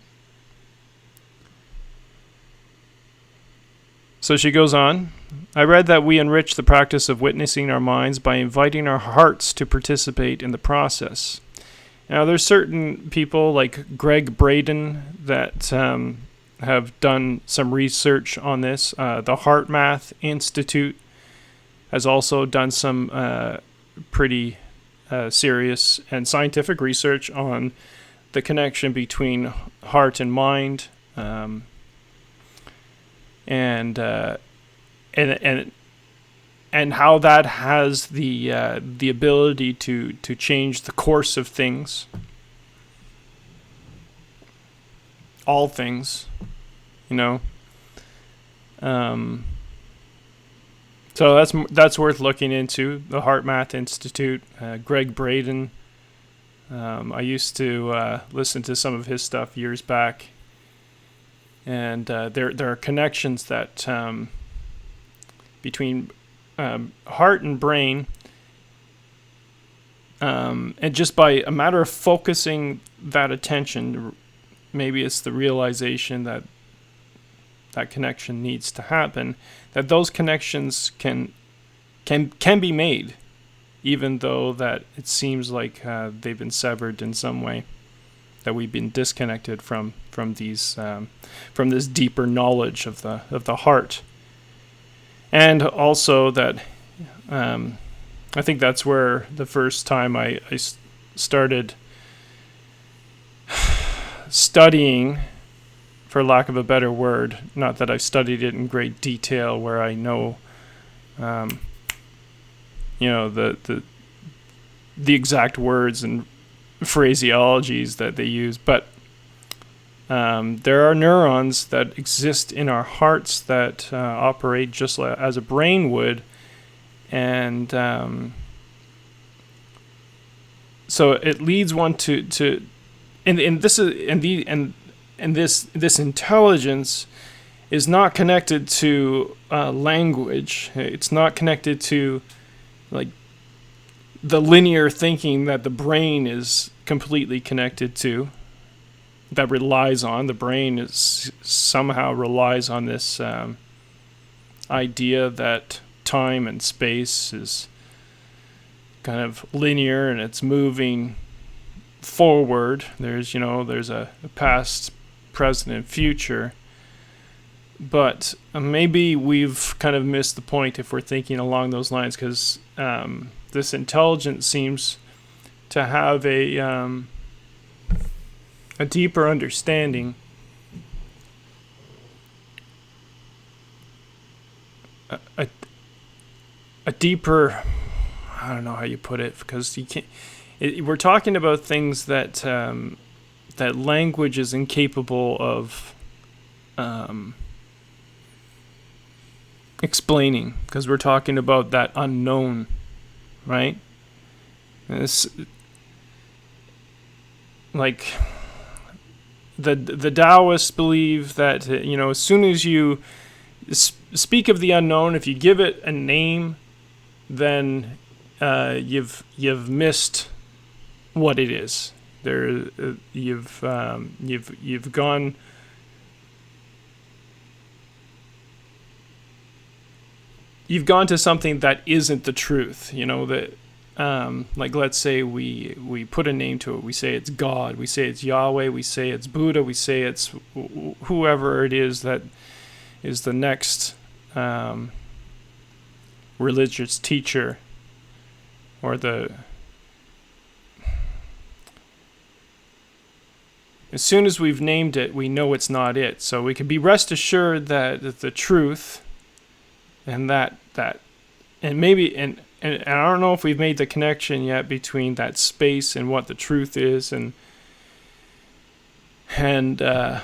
So she goes on, I read that we enrich the practice of witnessing our minds by inviting our hearts to participate in the process. Now, there's certain people like Greg Braden that have done some research on this. The HeartMath Institute has also done some pretty serious and scientific research on the connection between heart and mind. And how that has the ability to change the course of things, all things, you know. So that's worth looking into. The HeartMath Institute, Greg Braden. I used to listen to some of his stuff years back. And there are connections that between heart and brain, and just by a matter of focusing that attention, maybe it's the realization that connection needs to happen, that those connections can be made, even though that it seems like they've been severed in some way, that we've been disconnected from these from this deeper knowledge of the heart. And also that I think that's where the first time I started studying, for lack of a better word, not that I've studied it in great detail where I know the exact words and phraseologies that they use, but there are neurons that exist in our hearts that operate just as a brain would, and so it leads one to and this is and and this intelligence is not connected to language. It's not connected to like the linear thinking that the brain is completely connected to, that relies on. The brain is somehow relies on this idea that time and space is kind of linear and it's moving forward. There's a past, present, and future. But maybe we've kind of missed the point if we're thinking along those lines, because this intelligence seems to have a deeper understanding, a deeper, I don't know how you put it, because you can't. We're talking about things that that language is incapable of explaining, because we're talking about that unknown, right? And it's like the Taoists believe that as soon as you speak of the unknown, if you give it a name, then you've missed what it is. You've gone. You've gone to something that isn't the truth. That like, let's say we put a name to it. We say it's God. We say it's Yahweh. We say it's Buddha. We say it's whoever it is that is the next religious teacher, or as soon as we've named it, we know it's not it. So we can be rest assured that the truth, and that and maybe and I don't know if we've made the connection yet between that space and what the truth is, and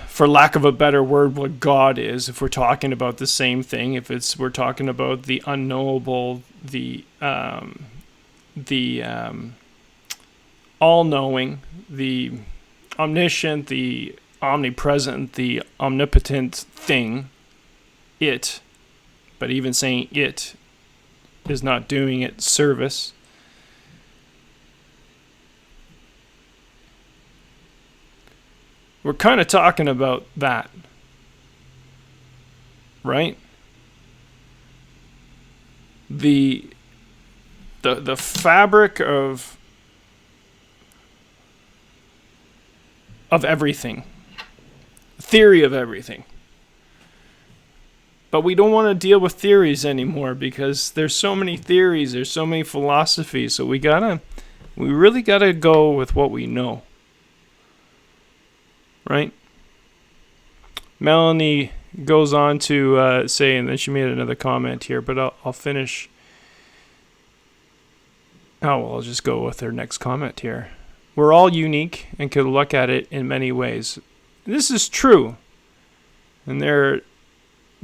for lack of a better word, what God is, if we're talking about the same thing. If we're talking about the unknowable, the all-knowing, the omniscient, the omnipresent, the omnipotent thing, it. But even saying it is not doing it service. We're kind of talking about that, right? The fabric of everything, theory of everything. But we don't want to deal with theories anymore, because there's so many theories, there's so many philosophies. So we really gotta go with what we know, right? Melanie goes on to say, and then she made another comment here, but I'll finish. I'll just go with her next comment here. We're all unique and could look at it in many ways. This is true, and there are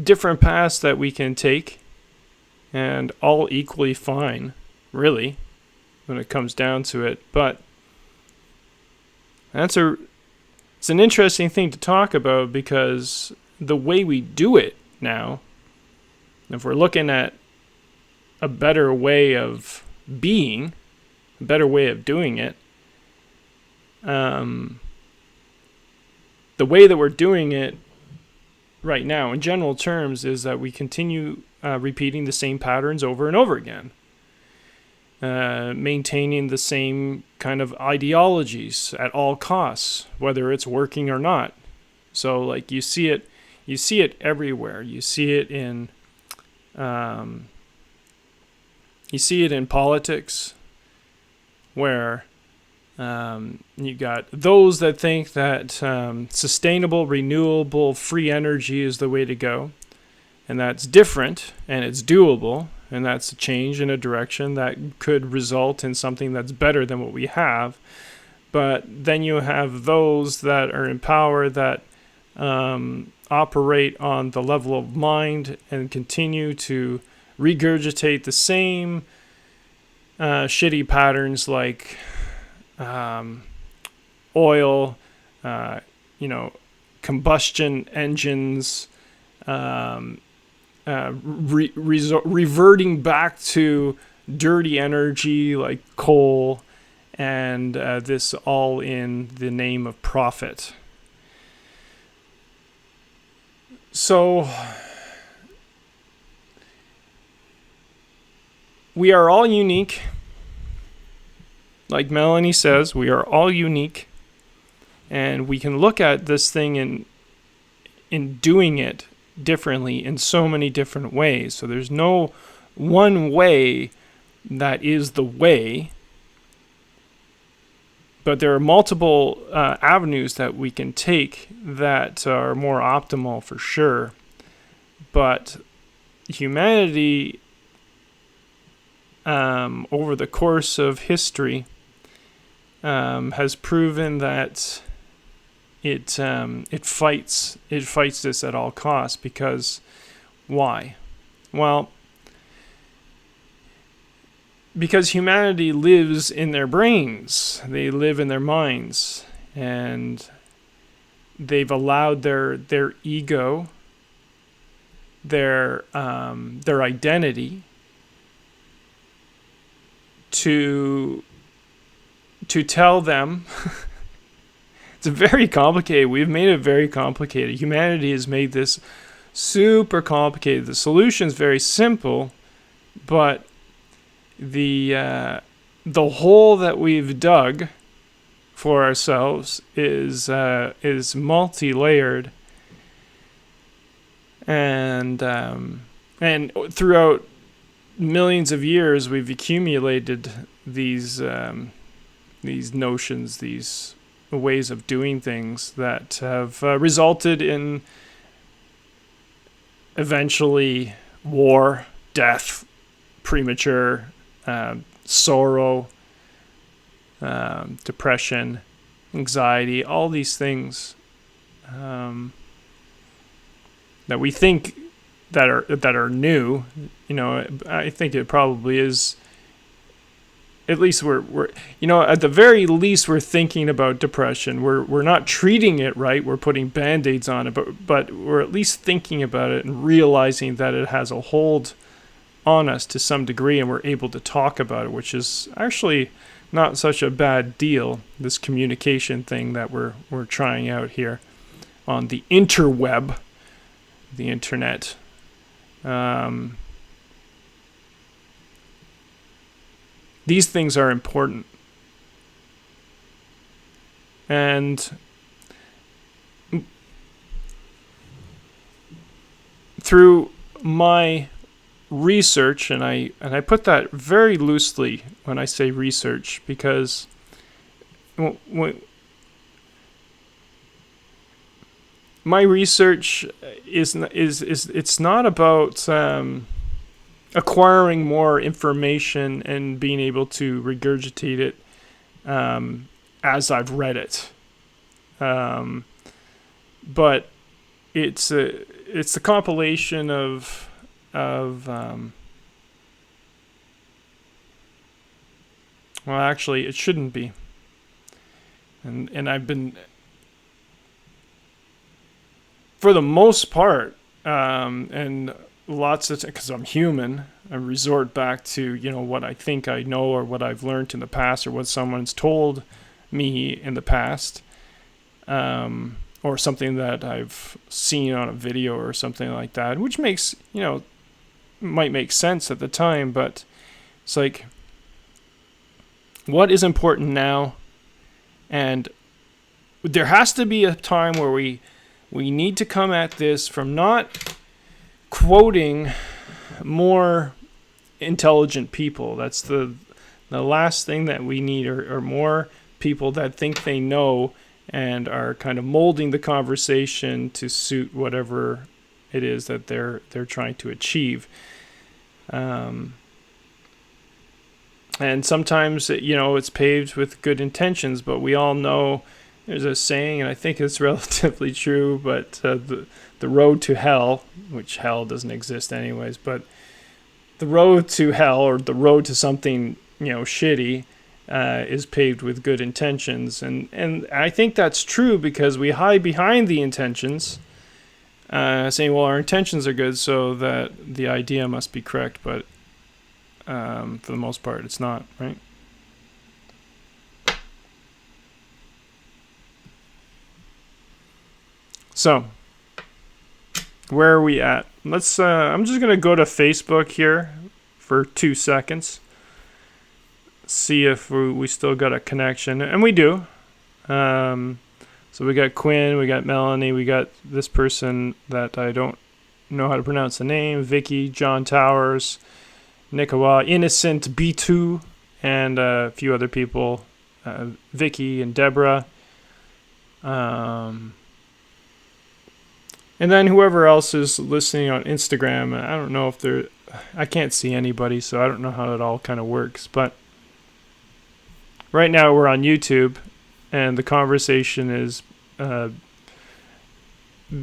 different paths that we can take, and all equally fine, really, when it comes down to it. But it's an interesting thing to talk about, because the way we do it now, if we're looking at a better way of being, a better way of doing it, the way that we're doing it right now, in general terms, is that we continue repeating the same patterns over and over again, maintaining the same kind of ideologies at all costs, whether it's working or not. So, like, you see it everywhere. You see it in politics, where you got those that think that sustainable, renewable, free energy is the way to go. And that's different, and it's doable, and that's a change in a direction that could result in something that's better than what we have. But then you have those that are in power that operate on the level of mind and continue to regurgitate the same shitty patterns, like oil, combustion engines, reverting back to dirty energy like coal, and this all in the name of profit. So we are all unique. Like Melanie says, we are all unique, and we can look at this thing in doing it differently in so many different ways. So there's no one way that is the way, but there are multiple avenues that we can take that are more optimal for sure. But humanity, over the course of history, has proven that it fights this at all costs. Because why? Well, because humanity lives in their brains, they live in their minds, and they've allowed their ego, their identity to tell them. It's very complicated. We've made it very complicated. Humanity has made this super complicated. The solution is very simple, but the hole that we've dug for ourselves is multi-layered, and throughout millions of years we've accumulated these notions, these ways of doing things that have resulted in eventually war, death, premature sorrow, depression, anxiety, all these things that we think that are new. I think it probably is. At least we're at the very least we're thinking about depression. We're not treating it right. We're putting band-aids on it, but we're at least thinking about it and realizing that it has a hold on us to some degree, and we're able to talk about it, which is actually not such a bad deal. This communication thing that we're trying out here on the interweb, the internet. These things are important. And through my research, and I put that very loosely when I say research, because my research is it's not about acquiring more information and being able to regurgitate it as I've read it, but it's a compilation of well, actually, it shouldn't be, and I've been, for the most part, and lots of, because I'm human, I resort back to what I think I know, or what I've learned in the past, or what someone's told me in the past, or something that I've seen on a video or something like that, which makes might make sense at the time, but it's like, what is important now? And there has to be a time where we need to come at this from not quoting more intelligent people. That's the last thing that we need, are more people that think they know and are kind of molding the conversation to suit whatever it is that they're trying to achieve. And sometimes it's paved with good intentions, but we all know there's a saying, and I think it's relatively true, but the road to hell, which hell doesn't exist anyways, but the road to hell, or the road to something shitty, is paved with good intentions, and I think that's true because we hide behind the intentions, saying, well, our intentions are good, so that the idea must be correct, but for the most part, it's not, right? So, where are we at? Let's. I'm just gonna go to Facebook here for 2 seconds. See if we still got a connection, and we do. So we got Quinn, we got Melanie, we got this person that I don't know how to pronounce the name, Vicky, John Towers, Nikawa, Innocent B2, and a few other people, Vicky and Deborah. And then whoever else is listening on Instagram, I don't know if I can't see anybody, so I don't know how it all kind of works. But right now we're on YouTube, and the conversation is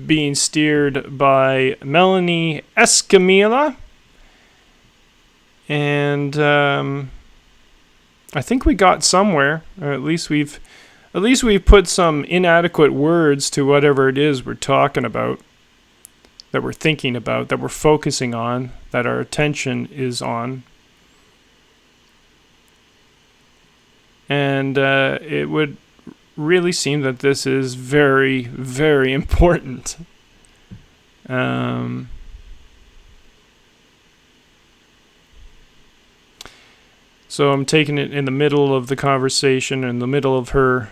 being steered by Melanie Escamilla. And I think we got somewhere, or at least we've put some inadequate words to whatever it is we're talking about, that we're thinking about, that we're focusing on, that our attention is on. And it would really seem that this is very, very important. So I'm taking it in the middle of the conversation, in the middle of her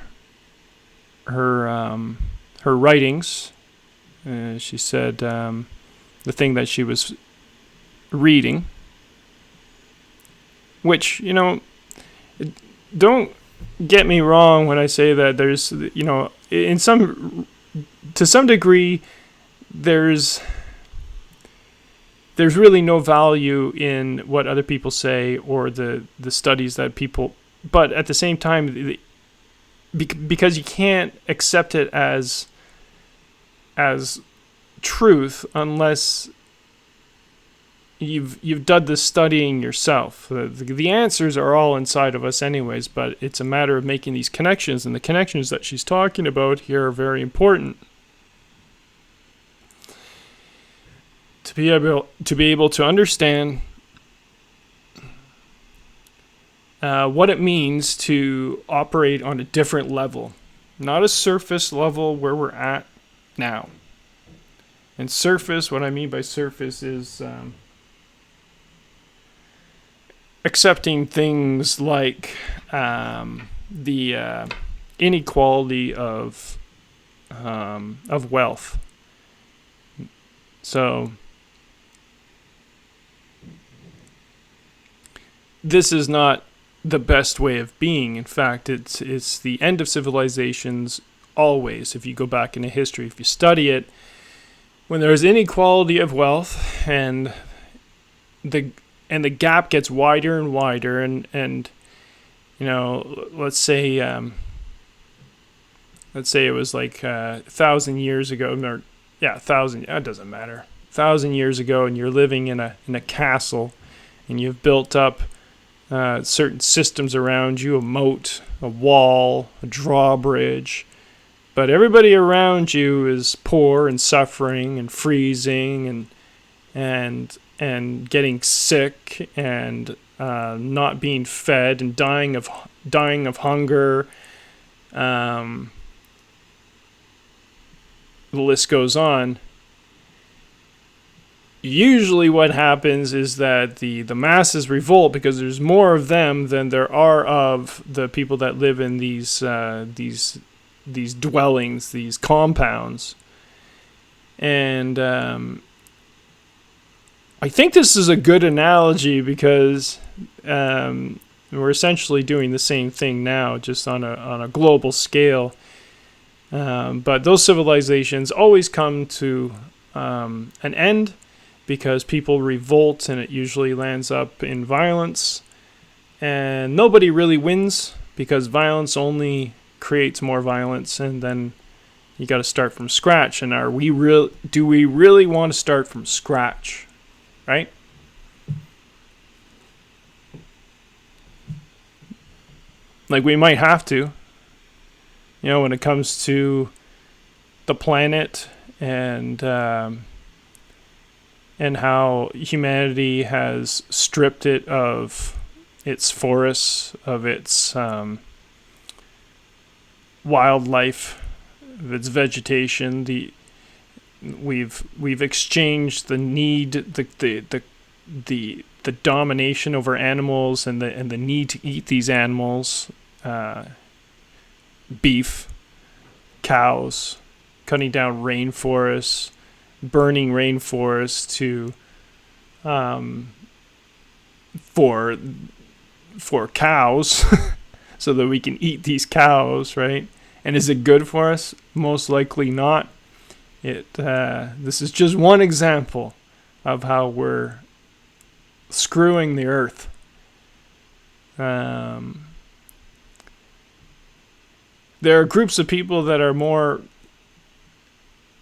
writings. She said the thing that she was reading, which, don't get me wrong when I say that there's, to some degree, there's really no value in what other people say or the studies that people, but at the same time, because you can't accept it as truth unless you've done the studying yourself. The answers are all inside of us anyways, but it's a matter of making these connections, and the connections that she's talking about here are very important. To be able to understand what it means to operate on a different level, not a surface level where we're at now. And surface, what I mean by surface is accepting things like the inequality of wealth. So this is not the best way of being. In fact, it's the end of civilizations always. If you go back into history, if you study it, when there's inequality of wealth and the gap gets wider and wider, and let's say it was like 1,000 years ago, or 1,000. It doesn't matter. 1,000 years ago, and you're living in a castle, and you've built up certain systems around you, a moat, a wall, a drawbridge, but everybody around you is poor and suffering and freezing and getting sick and not being fed and dying of hunger. The list goes on. Usually what happens is that the masses revolt because there's more of them than there are of the people that live in these dwellings, these compounds. And I think this is a good analogy because we're essentially doing the same thing now, just on a global scale. But those civilizations always come to an end because people revolt, and it usually lands up in violence. And nobody really wins because violence only creates more violence, and then you got to start from scratch. And do we really want to start from scratch, right? Like, we might have to, when it comes to the planet and how humanity has stripped it of its forests, of its wildlife, of its vegetation. We've exchanged the need, the domination over animals, and the need to eat these animals, beef, cows, cutting down rainforests, burning rainforests for cows, so that we can eat these cows, right? And is it good for us? Most likely not. This is just one example of how we're screwing the earth. There are groups of people that are more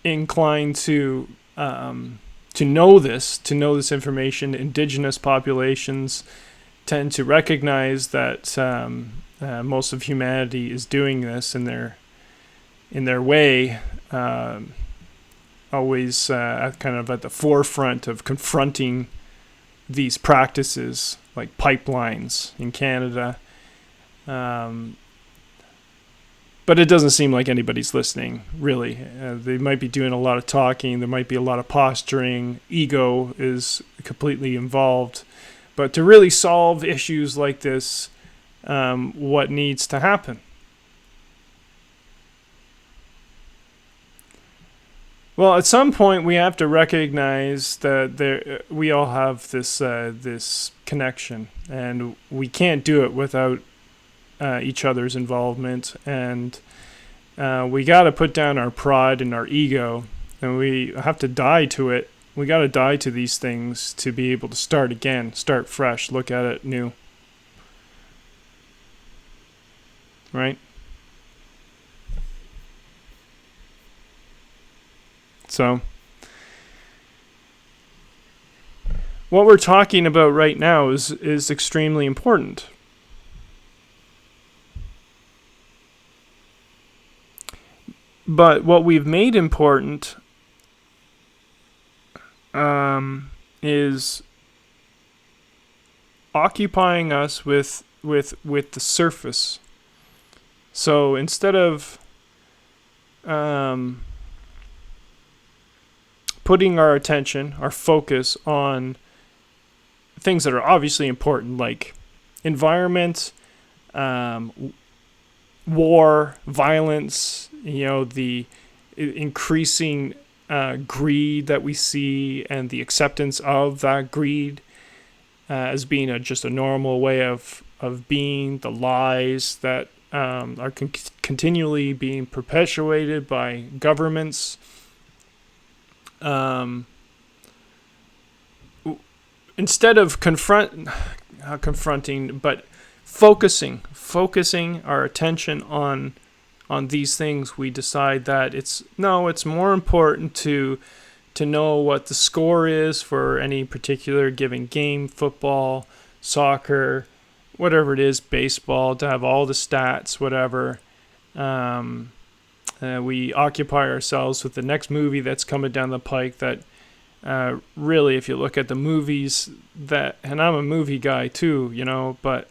inclined to know this information. Indigenous populations tend to recognize that most of humanity is doing this in their way, always kind of at the forefront of confronting these practices, like pipelines in Canada. But it doesn't seem like anybody's listening, really. They might be doing a lot of talking. There might be a lot of posturing. Ego is completely involved. But to really solve issues like this, what needs to happen? Well, at some point, we have to recognize that we all have this connection, and we can't do it without each other's involvement. And we got to put down our pride and our ego, and we have to die to it. We got to die to these things to be able to start again, start fresh, look at it new. Right? So, what we're talking about right now is extremely important. But what we've made important is occupying us with the surface. So instead of putting our attention, our focus on things that are obviously important, like environment, war, violence, the increasing greed that we see, and the acceptance of that greed as being just a normal way of being, the lies that are continually being perpetuated by governments. Instead of confronting, but focusing our attention on these things, we decide that it's more important to know what the score is for any particular given game, football, soccer, whatever it is, baseball, to have all the stats, whatever. We occupy ourselves with the next movie that's coming down the pike that really, if you look at the movies and I'm a movie guy too, but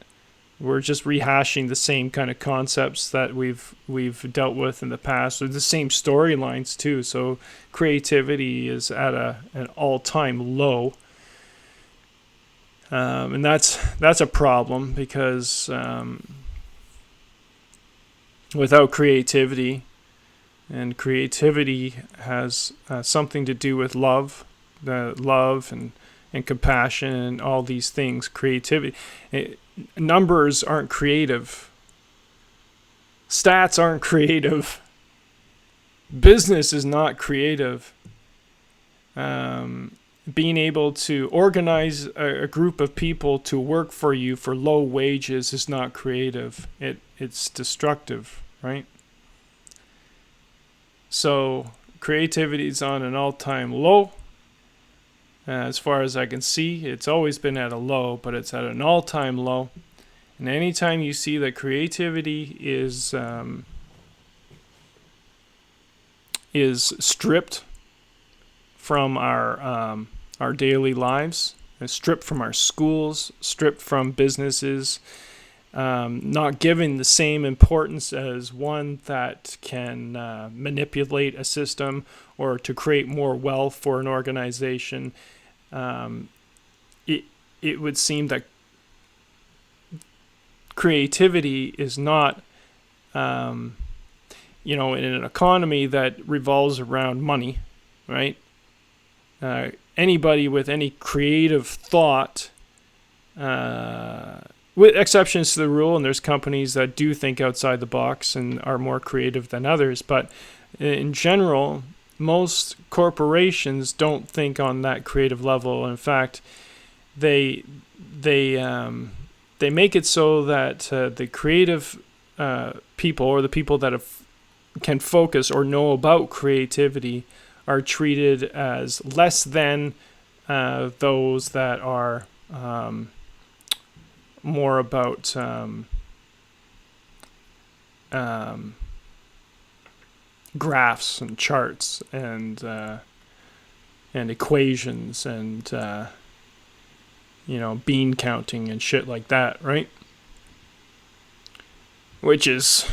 we're just rehashing the same kind of concepts that we've dealt with in the past, or the same storylines too. So creativity is at an all-time low, and that's a problem, because without creativity, and creativity has something to do with love and compassion and all these things. Creativity. Numbers aren't creative. Stats aren't creative. Business is not creative. Being able to organize a group of people to work for you for low wages is not creative. It's destructive, right? So creativity is on an all-time low. As far as I can see, it's always been at a low, but it's at an all-time low. And anytime you see that creativity is stripped from our daily lives, stripped from our schools, stripped from businesses, not given the same importance as one that can manipulate a system or to create more wealth for an organization, it would seem that creativity is not, in an economy that revolves around money, right? Anybody with any creative thought, with exceptions to the rule, and there's companies that do think outside the box and are more creative than others, but in general, most corporations don't think on that creative level. In fact, they make it so that the creative people, or the people that can focus or know about creativity, are treated as less than those that are more about graphs and charts and equations and bean counting and shit like that, right? Which is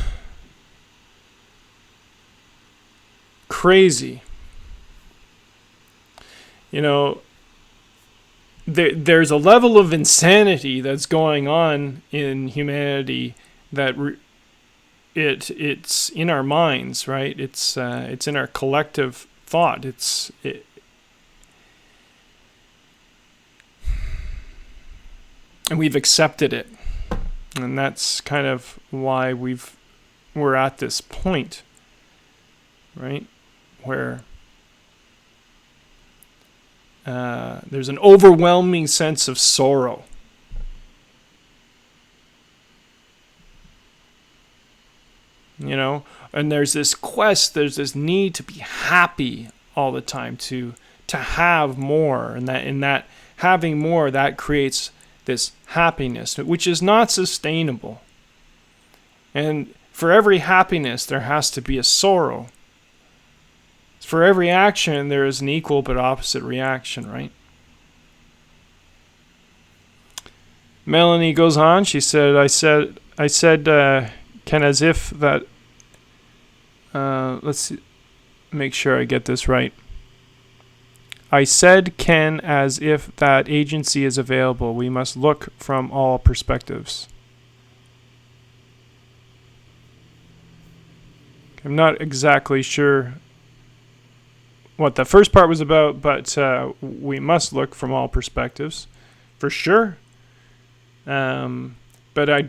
crazy. There's a level of insanity that's going on in humanity that it's in our minds, right? It's in our collective thought. And we've accepted it, and that's kind of why we're at this point, right, where there's an overwhelming sense of sorrow. And there's this quest, there's this need to be happy all the time, to have more, and that having more, that creates this happiness, which is not sustainable. And for every happiness, there has to be a sorrow. For every action, there is an equal but opposite reaction, right? Melanie goes on. She said, I said, Ken, as if that, let's make sure I get this right. I said, Ken, as if that agency is available. We must look from all perspectives. I'm not exactly sure what the first part was about, but we must look from all perspectives, for sure. But I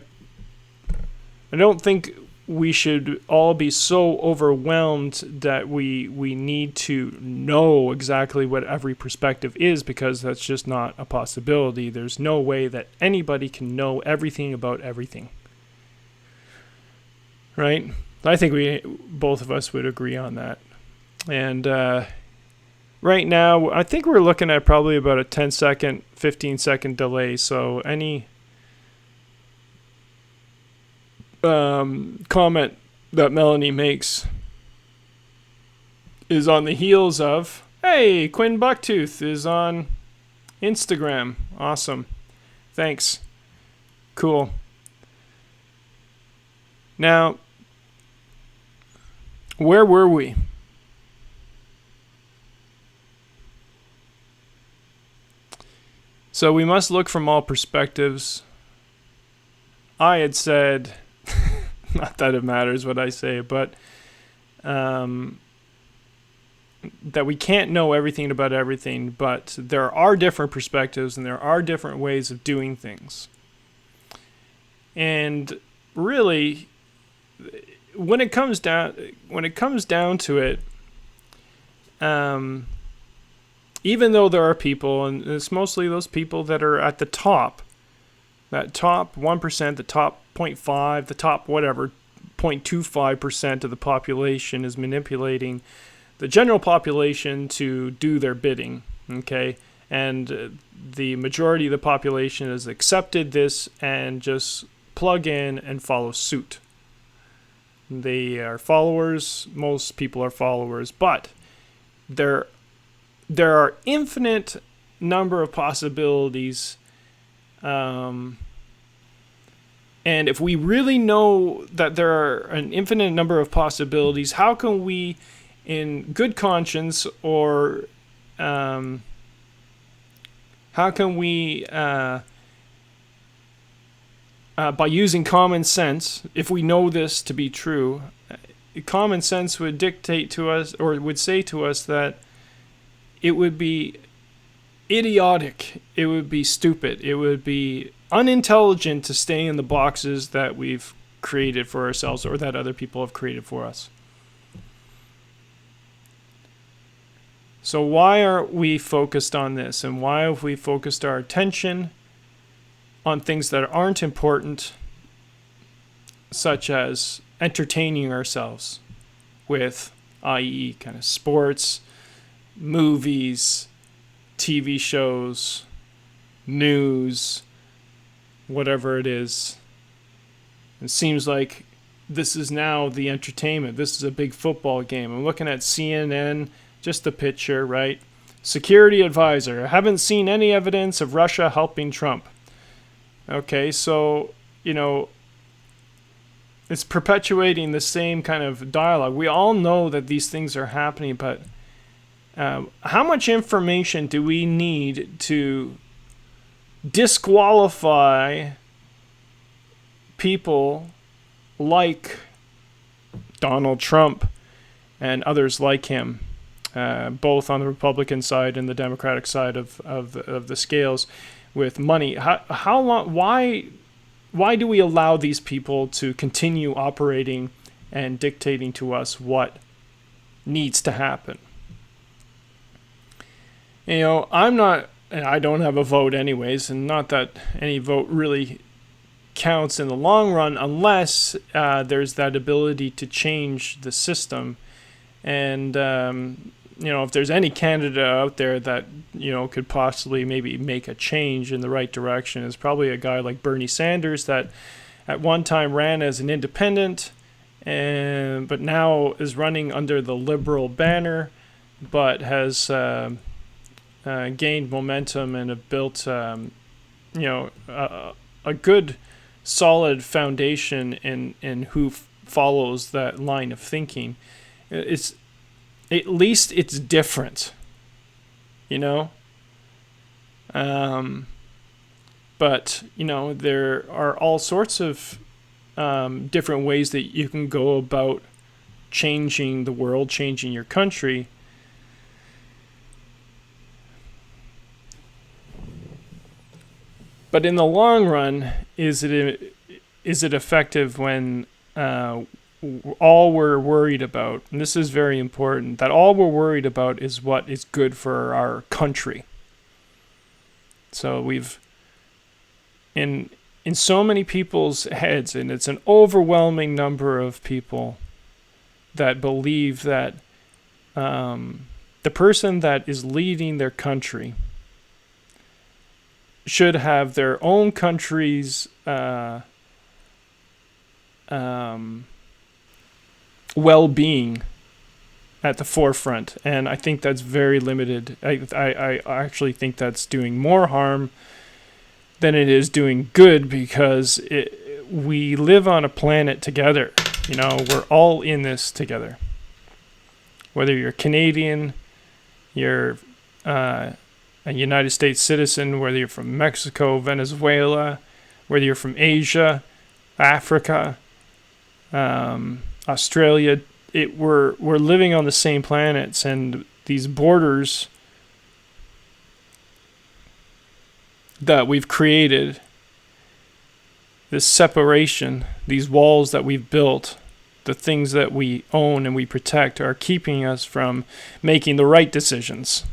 don't think we should all be so overwhelmed that we need to know exactly what every perspective is, because that's just not a possibility. There's no way that anybody can know everything about everything. Right? I think both of us would agree on that. And right now, I think we're looking at probably about a 10-second, 15-second delay. So any comment that Melanie makes is on the heels of, hey, Quinn Bucktooth is on Instagram. Awesome. Thanks. Cool. Now, where were we? So we must look from all perspectives. I had said, not that it matters what I say, but that we can't know everything about everything, but there are different perspectives and there are different ways of doing things. And really, when it comes down to it, even though there are people, and it's mostly those people that are at the top, that top 1%, the top 0.5, the top whatever, 0.25% of the population is manipulating the general population to do their bidding, okay? And the majority of the population has accepted this and just plug in and follow suit. They are followers. Most people are followers, but there are infinite number of possibilities. And if we really know that there are an infinite number of possibilities, how can we, in good conscience, or how can we, by using common sense, if we know this to be true, common sense would dictate to us, or would say to us, that it would be idiotic, it would be stupid, it would be unintelligent to stay in the boxes that we've created for ourselves or that other people have created for us. So why are we focused on this, and why have we focused our attention on things that aren't important, such as entertaining ourselves with, i.e., kind of sports, movies, TV shows, news, whatever it is? It seems like this is now the entertainment. This is a big football game. I'm looking at CNN, just the picture, right? Security advisor: I haven't seen any evidence of Russia helping Trump. Okay, so, it's perpetuating the same kind of dialogue. We all know that these things are happening, but how much information do we need to disqualify people like Donald Trump and others like him, both on the Republican side and the Democratic side of the scales, with money? How long? Why do we allow these people to continue operating and dictating to us what needs to happen? I don't have a vote anyways, and not that any vote really counts in the long run unless there's that ability to change the system. And, if there's any candidate out there that, could possibly maybe make a change in the right direction, is probably a guy like Bernie Sanders, that at one time ran as an independent, but now is running under the Liberal banner, but has gained momentum and have built, a good, solid foundation in who follows that line of thinking. It's at least it's different, But there are all sorts of different ways that you can go about changing the world, changing your country. But in the long run, is it effective when all we're worried about, and this is very important, that all we're worried about is what is good for our country? So we've, in so many people's heads, and it's an overwhelming number of people that believe that the person that is leading their country should have their own country's well-being at the forefront, and I think that's very limited. I actually think that's doing more harm than it is doing good, because we live on a planet together. We're all in this together. Whether you're Canadian, you're a United States citizen, whether you're from Mexico, Venezuela, whether you're from Asia, Africa, Australia, we're living on the same planets, and these borders that we've created, this separation, these walls that we've built, the things that we own and we protect, are keeping us from making the right decisions.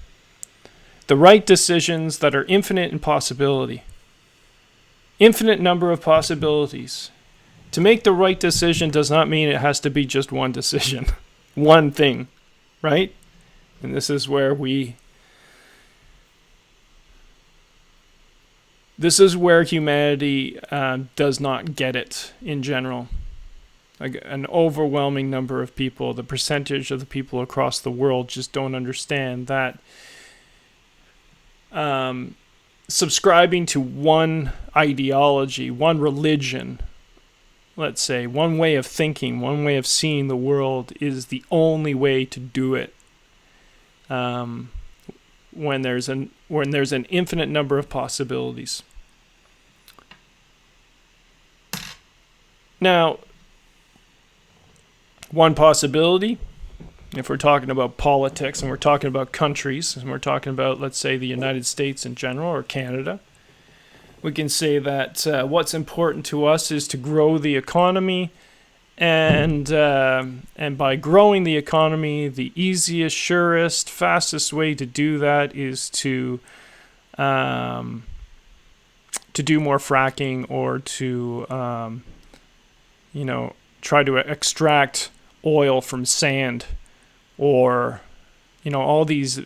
The right decisions that are infinite in possibility. Infinite number of possibilities. To make the right decision does not mean it has to be just one decision. One thing, right? And this is where we This is where humanity does not get it in general. Like an overwhelming number of people, the percentage of the people across the world just don't understand that subscribing to one ideology, one religion, let's say, one way of thinking, one way of seeing the world is the only way to do it. When there's an infinite number of possibilities. Now, one possibility, if we're talking about politics and we're talking about countries and we're talking about, let's say, the United States in general or Canada, we can say that what's important to us is to grow the economy, and by growing the economy, the easiest, surest, fastest way to do that is to do more fracking, or to try to extract oil from sand, or all these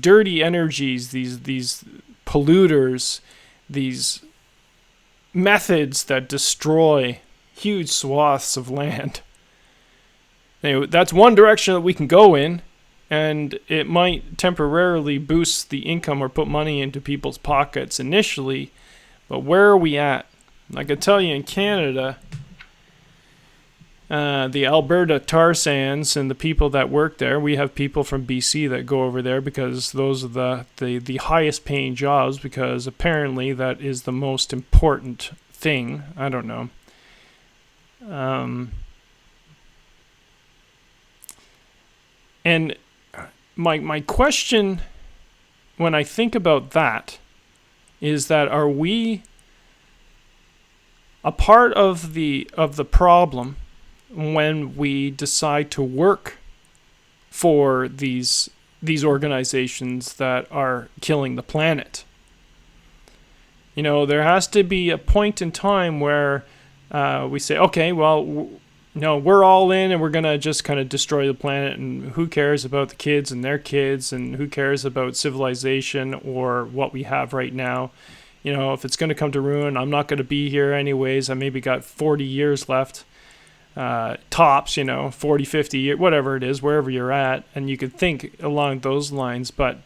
dirty energies, these polluters, these methods that destroy huge swaths of land. Anyway, that's one direction that we can go in, and it might temporarily boost the income or put money into people's pockets initially, but where are we at? I can tell you in Canada, the Alberta tar sands and the people that work there, we have people from BC that go over there because those are the highest paying jobs, because apparently that is the most important thing. I don't know. And my question when I think about that is that, are we a part of the problem when we decide to work for these organizations that are killing the planet? There has to be a point in time where we say, okay, well, we're all in and we're going to just kind of destroy the planet, and who cares about the kids and their kids, and who cares about civilization or what we have right now? If it's going to come to ruin, I'm not going to be here anyways. I maybe got 40 years left. Tops, 40, 50 years, whatever it is, wherever you're at, and you could think along those lines. But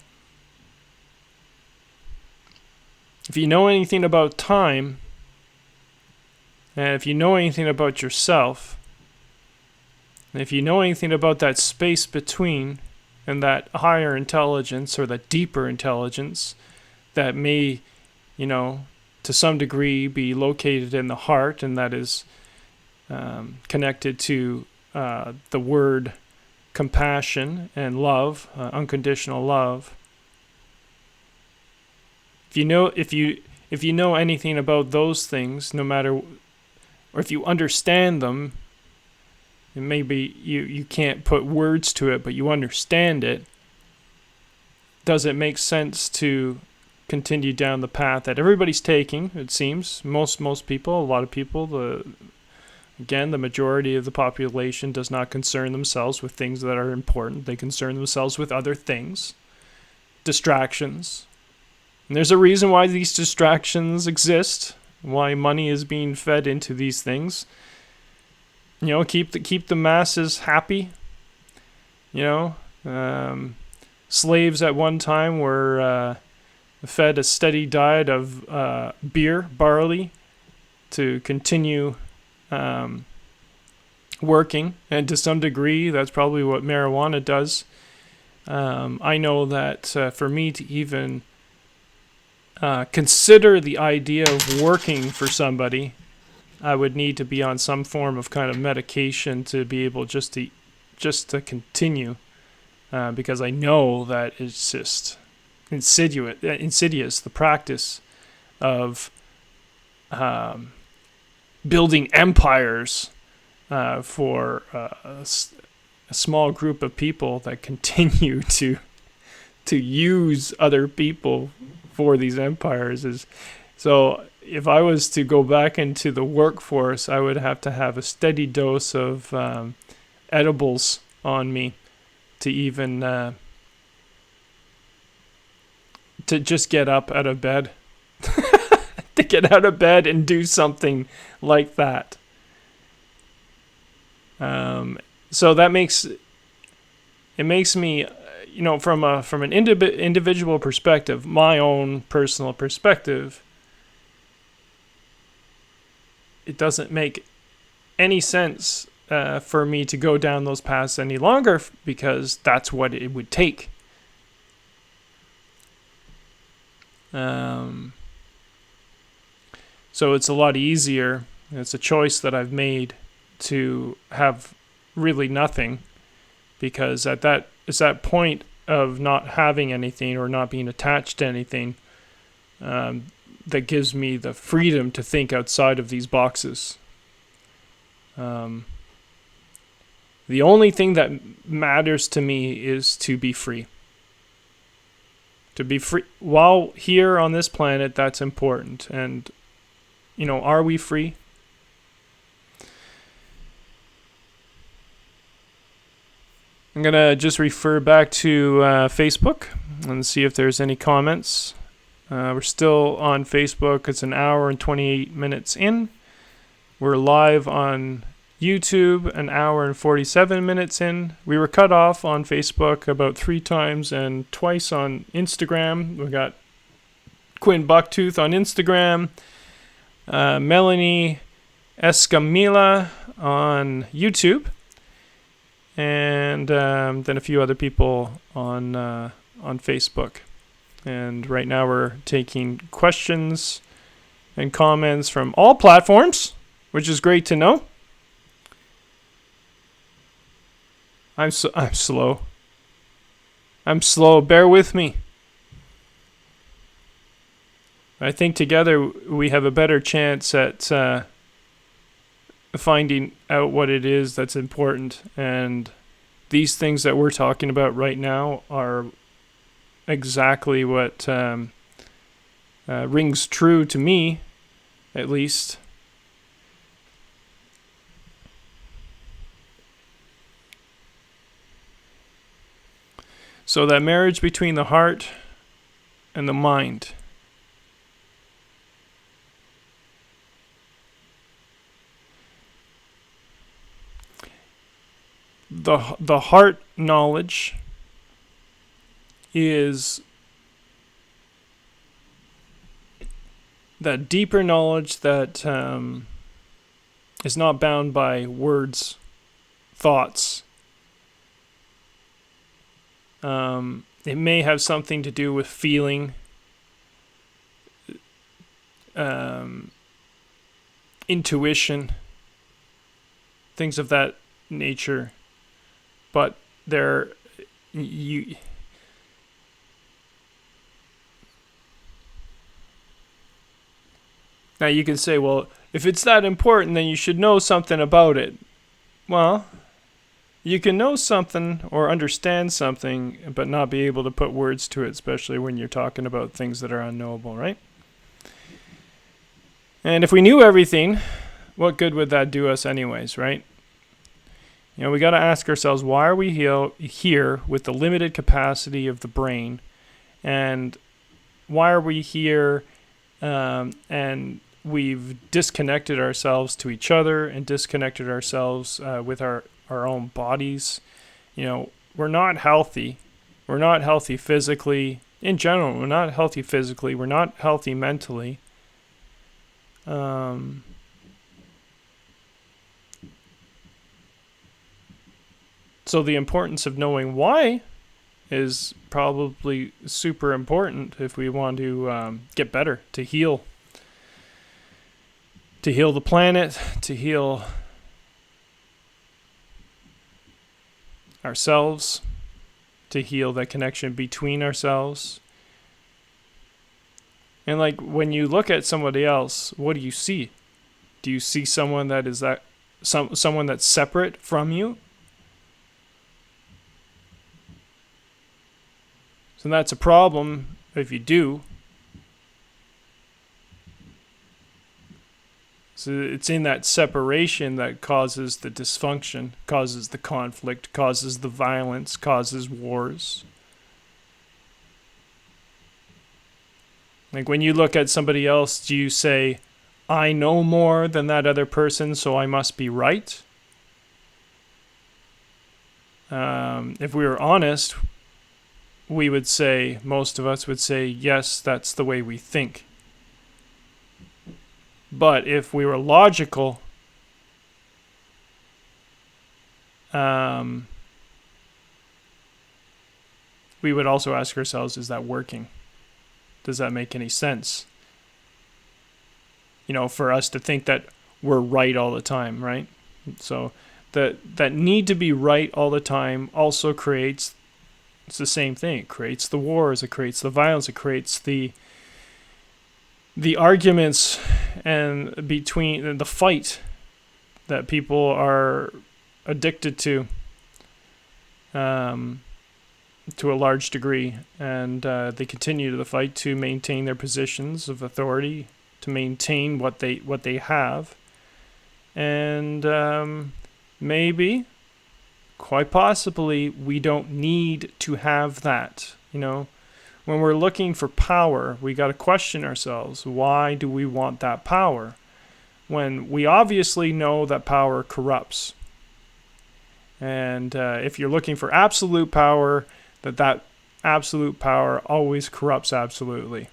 if you know anything about time, and if you know anything about yourself, and if you know anything about that space between and that higher intelligence or that deeper intelligence that may, to some degree be located in the heart, and that is connected to the word compassion and love, unconditional love. If you know anything about those things, no matter, or if you understand them, and maybe you can't put words to it, but you understand it, does it make sense to continue down the path that everybody's taking? It seems most people, a lot of people, the majority of the population does not concern themselves with things that are important. They concern themselves with other things, distractions. And there's a reason why these distractions exist, why money is being fed into these things. Keep the masses happy. Slaves at one time were fed a steady diet of beer, barley, to continue working, and to some degree that's probably what marijuana does. I know that for me to even consider the idea of working for somebody, I would need to be on some form of kind of medication to be able just to continue, because I know that it's just insidious, the practice of building empires for a small group of people that continue to use other people for these empires. So if I was to go back into the workforce, I would have to have a steady dose of edibles on me to even to just get up out of bed. To get out of bed and do something like that. So that makes me, from an individual perspective, my own personal perspective, it doesn't make any sense for me to go down those paths any longer, because that's what it would take. So it's a lot easier. It's a choice that I've made to have really nothing, because it's that point of not having anything or not being attached to anything that gives me the freedom to think outside of these boxes. The only thing that matters to me is to be free. To be free while here on this planet, that's important. And, are we free? I'm going to just refer back to Facebook and see if there's any comments. We're still on Facebook. It's an hour and 28 minutes in. We're live on YouTube, an hour and 47 minutes in. We were cut off on Facebook about 3 times and twice on Instagram. We got Quinn Bucktooth on Instagram, Melanie Escamilla on YouTube, and then a few other people on Facebook. And right now we're taking questions and comments from all platforms, which is great to know. I'm slow. Bear with me. I think together we have a better chance at finding out what it is that's important. And these things that we're talking about right now are exactly what rings true to me, at least. So that marriage between the heart and the mind. The heart knowledge is that deeper knowledge that is not bound by words, thoughts. It may have something to do with feeling, intuition, things of that nature. But now you can say, well, if it's that important, then you should know something about it. Well, you can know something or understand something, but not be able to put words to it, especially when you're talking about things that are unknowable, right? And if we knew everything, what good would that do us anyways, right? We got to ask ourselves, why are we here with the limited capacity of the brain? And why are we here and we've disconnected ourselves to each other and disconnected ourselves with our own bodies? We're not healthy. We're not healthy physically. In general, we're not healthy physically. We're not healthy mentally. So the importance of knowing why is probably super important if we want to get better, to heal the planet, to heal ourselves, to heal that connection between ourselves. And when you look at somebody else, what do you see? Do you see someone that is someone that's separate from you? So that's a problem if you do. So it's in that separation that causes the dysfunction, causes the conflict, causes the violence, causes wars. Like when you look at somebody else, do you say, I know more than that other person, so I must be right? If we were honest, we would say, most of us would say, yes, that's the way we think. But if we were logical, we would also ask ourselves, is that working? Does that make any sense? You know, for us to think that we're right all the time, right? So that need to be right all the time also creates, it's the same thing. It creates the wars, it creates the violence, it creates the arguments and between the fight that people are addicted to a large degree, and they continue the fight to maintain their positions of authority, to maintain what they have, and maybe, quite possibly, we don't need to have that. You know, when we're looking for power, we got to question ourselves: why do we want that power? When we obviously know that power corrupts, and if you're looking for absolute power, that absolute power always corrupts absolutely.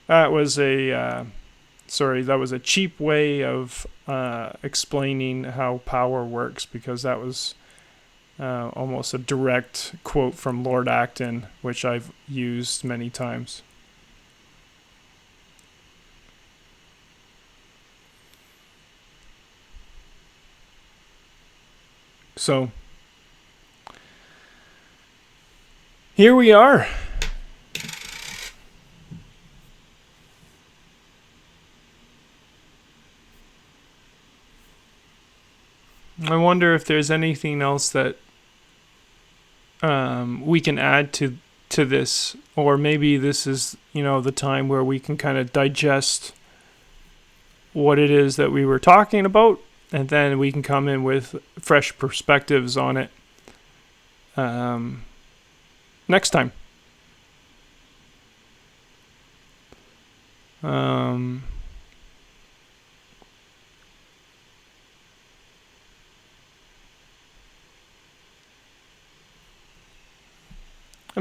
That was a cheap way of explaining how power works, because that was almost a direct quote from Lord Acton, which I've used many times. So, here we are. I wonder if there's anything else that we can add to this, or maybe this is, the time where we can kind of digest what it is that we were talking about, and then we can come in with fresh perspectives on it next time. I'm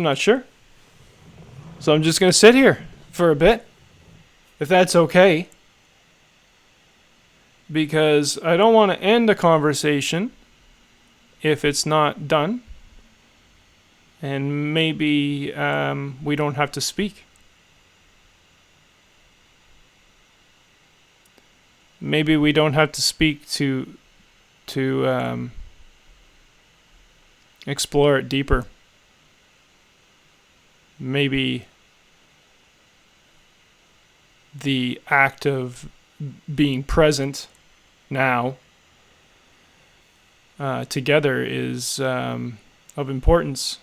not sure. So I'm just going to sit here for a bit, if that's okay. Because I don't want to end the conversation if it's not done. And maybe we don't have to speak. Maybe we don't have to speak to explore it deeper. Maybe the act of being present now together is of importance,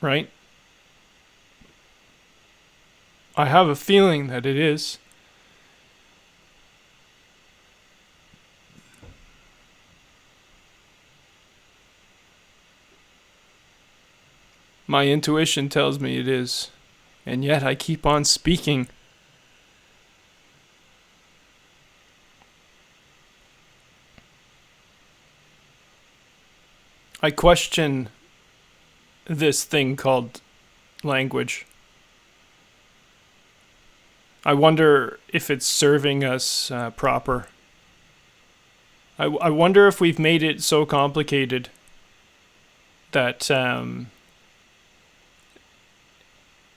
right? I have a feeling that it is. My intuition tells me it is, and yet I keep on speaking. I question this thing called language. I wonder if it's serving us proper. I wonder if we've made it so complicated that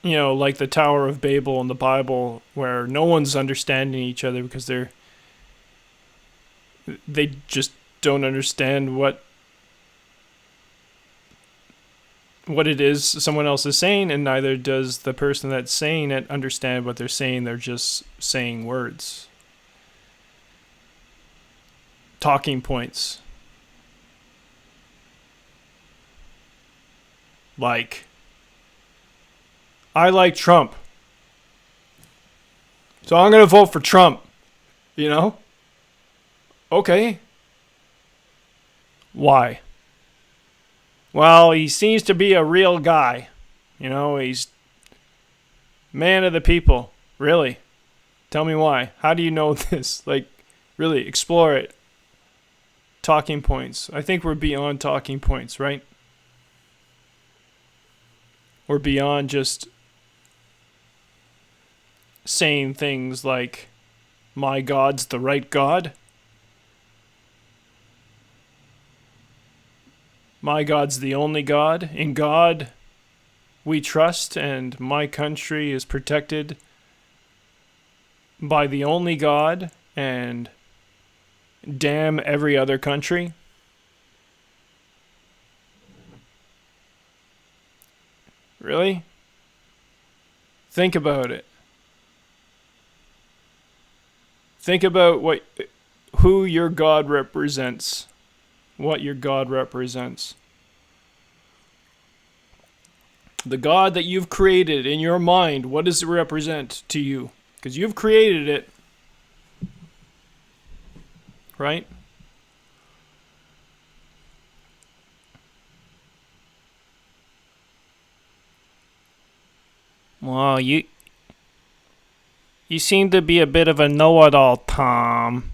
like the Tower of Babel in the Bible, where no one's understanding each other because they just don't understand what it is someone else is saying, and neither does the person that's saying it understand what they're saying. They're just saying words, talking points. Like, I like Trump, so I'm going to vote for Trump, Okay. Why? Well, he seems to be a real guy. He's Man of the people. Really? Tell me why. How do you know this? Like, really, explore it. Talking points. I think we're beyond talking points, right? We're beyond just saying things like, my God's the right God. My God's the only God. In God we trust, and my country is protected by the only God, and damn every other country. Really? Think about it. Think about who your God represents. What your God represents. The God that you've created in your mind, what does it represent to you? Because you've created it. Right? Well, you seem to be a bit of a know-it-all, Tom.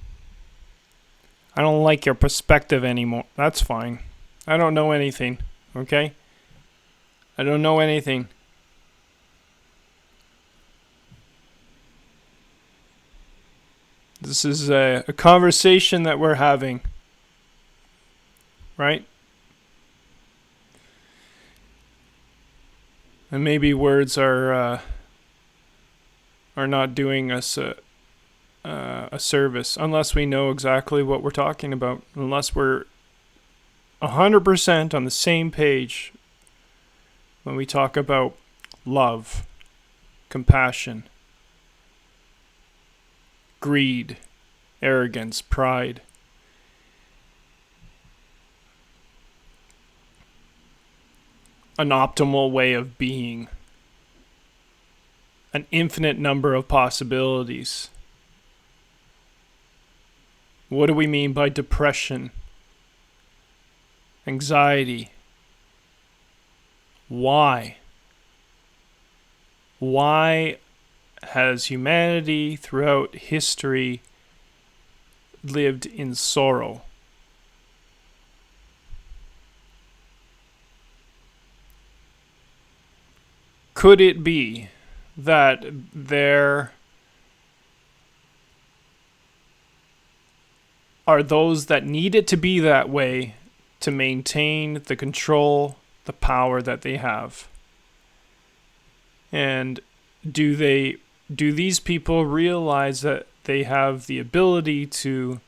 I don't like your perspective anymore. That's fine. I don't know anything, okay? I don't know anything. This is a conversation that we're having, right? And maybe words are not doing us a service unless we know exactly what we're talking about, unless we're 100% on the same page when we talk about love, compassion, greed, arrogance, pride. An optimal way of being. An infinite number of possibilities. What do we mean by depression? Anxiety? Why? Why has humanity throughout history lived in sorrow? Could it be that there are those that need it to be that way to maintain the control, the power that they have? And do these people realize that they have the ability to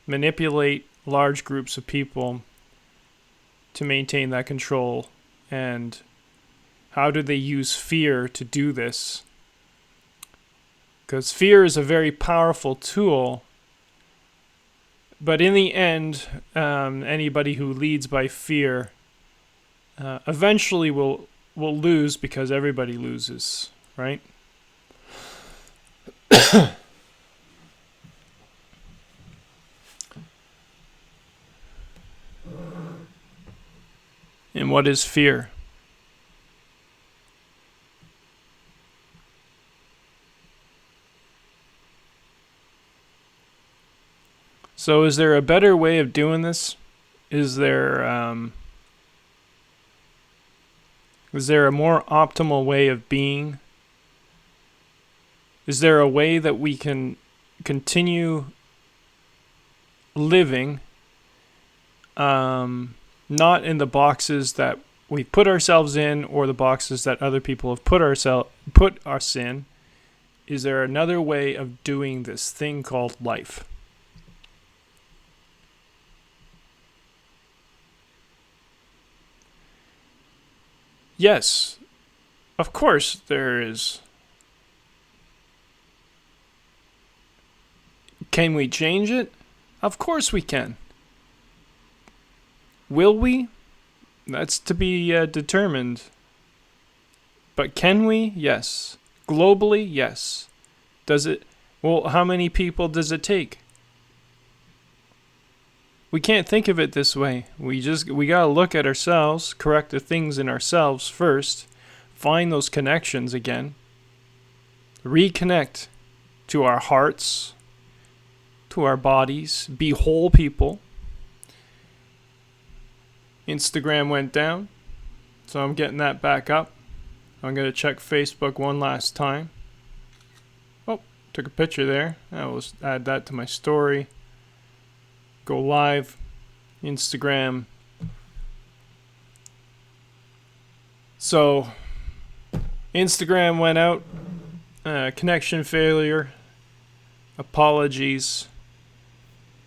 manipulate large groups of people to maintain that control? And how do they use fear to do this? Because fear is a very powerful tool, but in the end, anybody who leads by fear eventually will lose, because everybody loses, right? And what is fear? So is there a better way of doing this? Is there a more optimal way of being? Is there a way that we can continue living, not in the boxes that we put ourselves in, or the boxes that other people have put us in? Is there another way of doing this thing called life? Yes, of course there is. Can we change it? Of course we can. Will we? That's to be determined. But can we? Yes. Globally? Yes. Does it? Well, how many people does it take? We can't think of it this way. We gotta look at ourselves, correct the things in ourselves first, find those connections again, reconnect to our hearts, to our bodies, be whole people. Instagram went down, so I'm getting that back up. I'm going to check Facebook one last time. Oh, took a picture there. I will add that to my story. Go live. Instagram. So, Instagram went out. Connection failure. Apologies.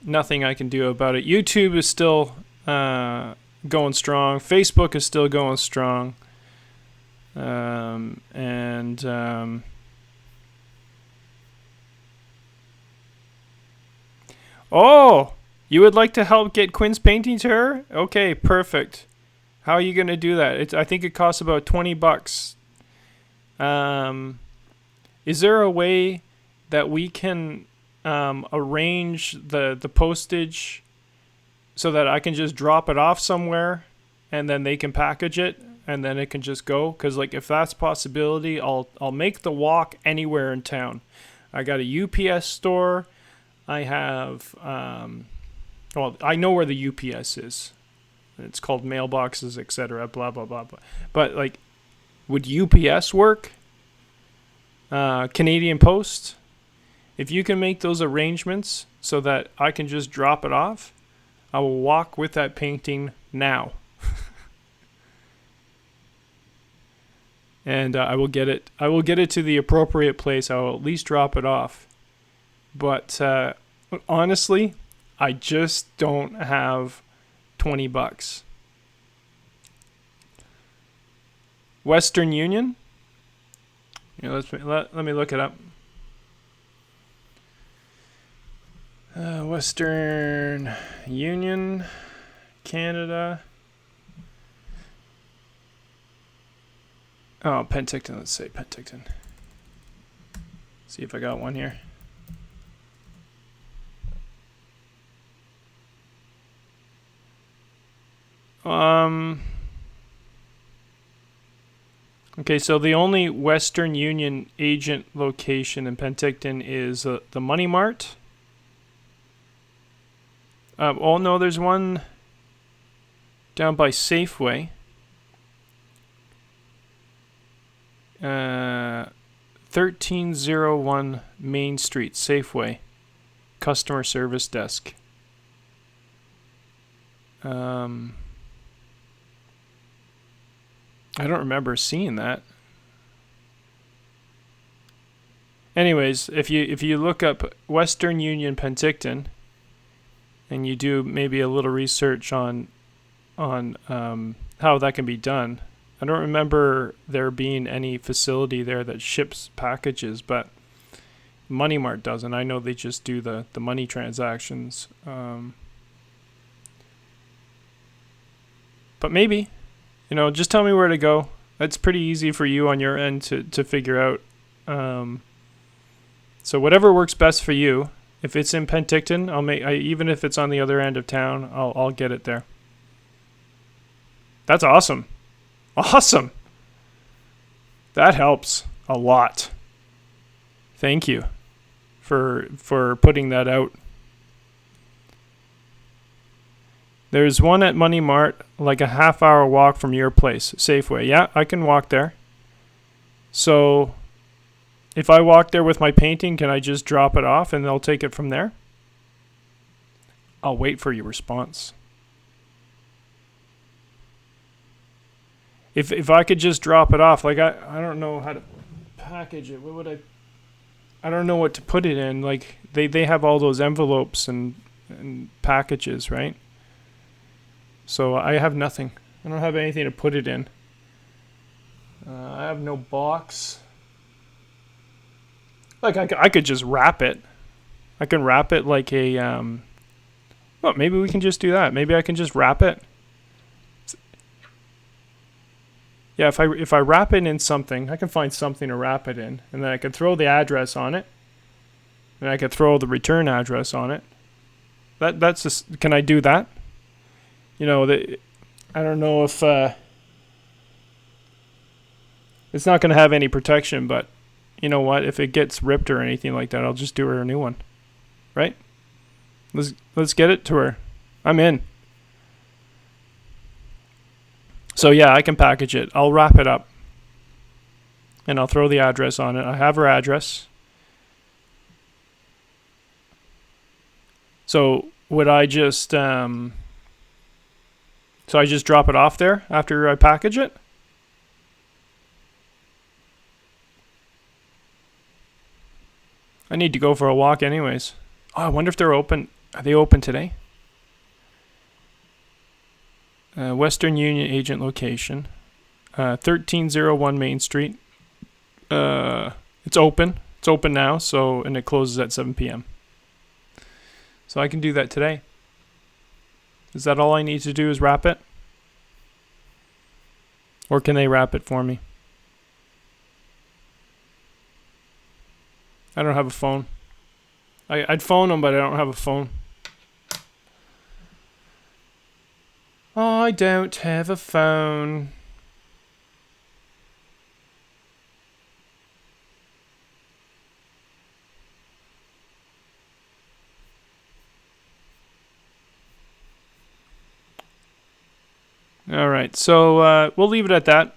Nothing I can do about it. YouTube is still going strong. Facebook is still going strong. Oh, you would like to help get Quinn's painting to her? Okay, perfect. How are you going to do that? I think it costs about $20. Is there a way that we can arrange the postage so that I can just drop it off somewhere and then they can package it and then it can just go? Because like if that's a possibility, I'll make the walk anywhere in town. I got a UPS store. I have I know where the UPS is. It's called mailboxes, etc. Blah blah blah blah. But like, would UPS work? Canadian Post. If you can make those arrangements so that I can just drop it off, I will walk with that painting now. And I will get it to the appropriate place. I will at least drop it off. But honestly, I just don't have $20. Western Union? Yeah, let me look it up. Western Union, Canada. Oh, Penticton. Let's say Penticton. See if I got one here. Okay, so the only Western Union agent location in Penticton is the Money Mart. Oh no, there's one down by Safeway. 1301 Main Street, Safeway. Customer service desk. I don't remember seeing that. Anyways, if you look up Western Union Penticton and you do maybe a little research on how that can be done. I don't remember there being any facility there that ships packages, but Money Mart doesn't. I know they just do the money transactions. But maybe, just tell me where to go. That's pretty easy for you on your end to figure out. So whatever works best for you. If it's in Penticton, even if it's on the other end of town, I'll get it there. That's awesome. Awesome. That helps a lot. Thank you for putting that out. There's one at Money Mart, like a half-hour walk from your place, Safeway. Yeah, I can walk there. So if I walk there with my painting, can I just drop it off and they'll take it from there? I'll wait for your response. If I could just drop it off, like I don't know how to package it. What would I don't know what to put it in. Like they have all those envelopes and packages, right? So I have nothing. I don't have anything to put it in. I have no box. Like I could just wrap it. I can wrap it like a well, maybe we can just do that. Maybe I can just wrap it. Yeah, if I wrap it in something, I can find something to wrap it in, and then I can throw the address on it, and I can throw the return address on it. That's just, can I do that? I don't know if it's not going to have any protection, but you know what? If it gets ripped or anything like that, I'll just do her a new one. Right? Let's get it to her. I'm in. So yeah, I can package it. I'll wrap it up. And I'll throw the address on it. I have her address. So would I just so I just drop it off there after I package it? I need to go for a walk anyways. Oh, I wonder if they're open. Are they open today? Western Union agent location. 1301 Main Street. It's open. It's open now, and it closes at 7 p.m. So I can do that today. Is that all I need to do is wrap it? Or can they wrap it for me? I don't have a phone. I'd phone them, but I don't have a phone. I don't have a phone. All right, so we'll leave it at that.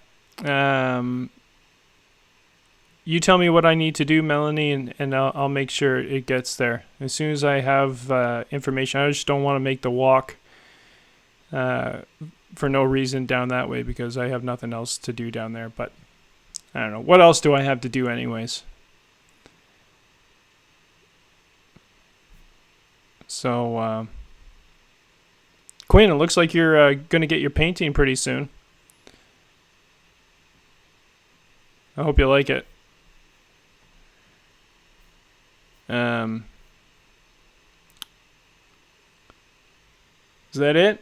You tell me what I need to do, Melanie, and I'll make sure it gets there. As soon as I have information, I just don't want to make the walk for no reason down that way because I have nothing else to do down there. But I don't know. What else do I have to do anyways? So, Quinn, it looks like you're going to get your painting pretty soon. I hope you like it. Is that it?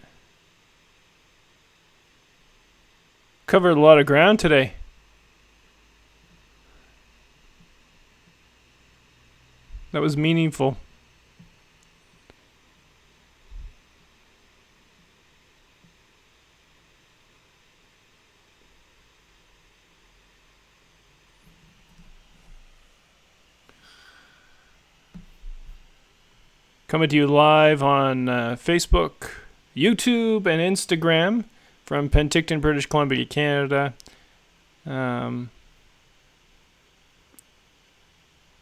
Covered a lot of ground today. That was meaningful. Coming to you live on Facebook, YouTube, and Instagram from Penticton, British Columbia, Canada.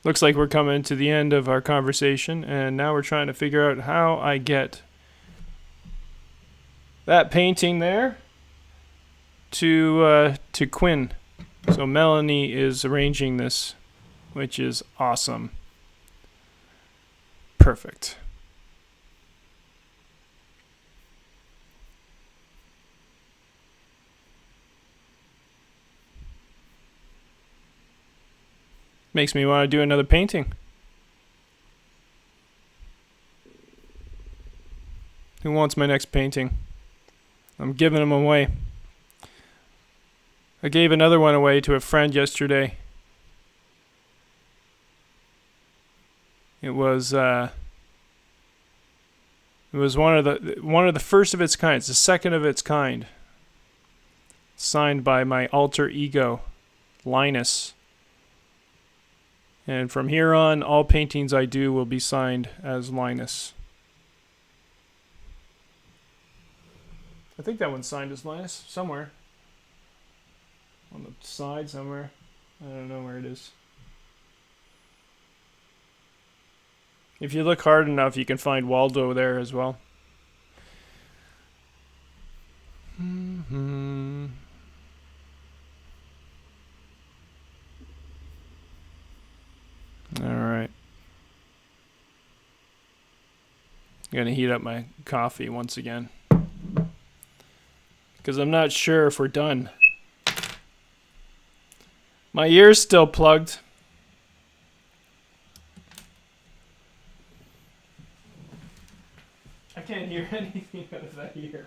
Looks like we're coming to the end of our conversation, and now we're trying to figure out how I get that painting there to Quinn. So Melanie is arranging this, which is awesome. Perfect. Makes me want to do another painting. Who wants my next painting? I'm giving them away. I gave another one away to a friend yesterday. It was one of the first of its kind. It's the second of its kind. Signed by my alter ego, Linus. And from here on, all paintings I do will be signed as Linus. I think that one's signed as Linus somewhere. On the side somewhere. I don't know where it is. If you look hard enough, you can find Waldo there as well. Alright. I'm gonna heat up my coffee once again. Because I'm not sure if we're done. My ear's still plugged. I can't hear anything out of that ear.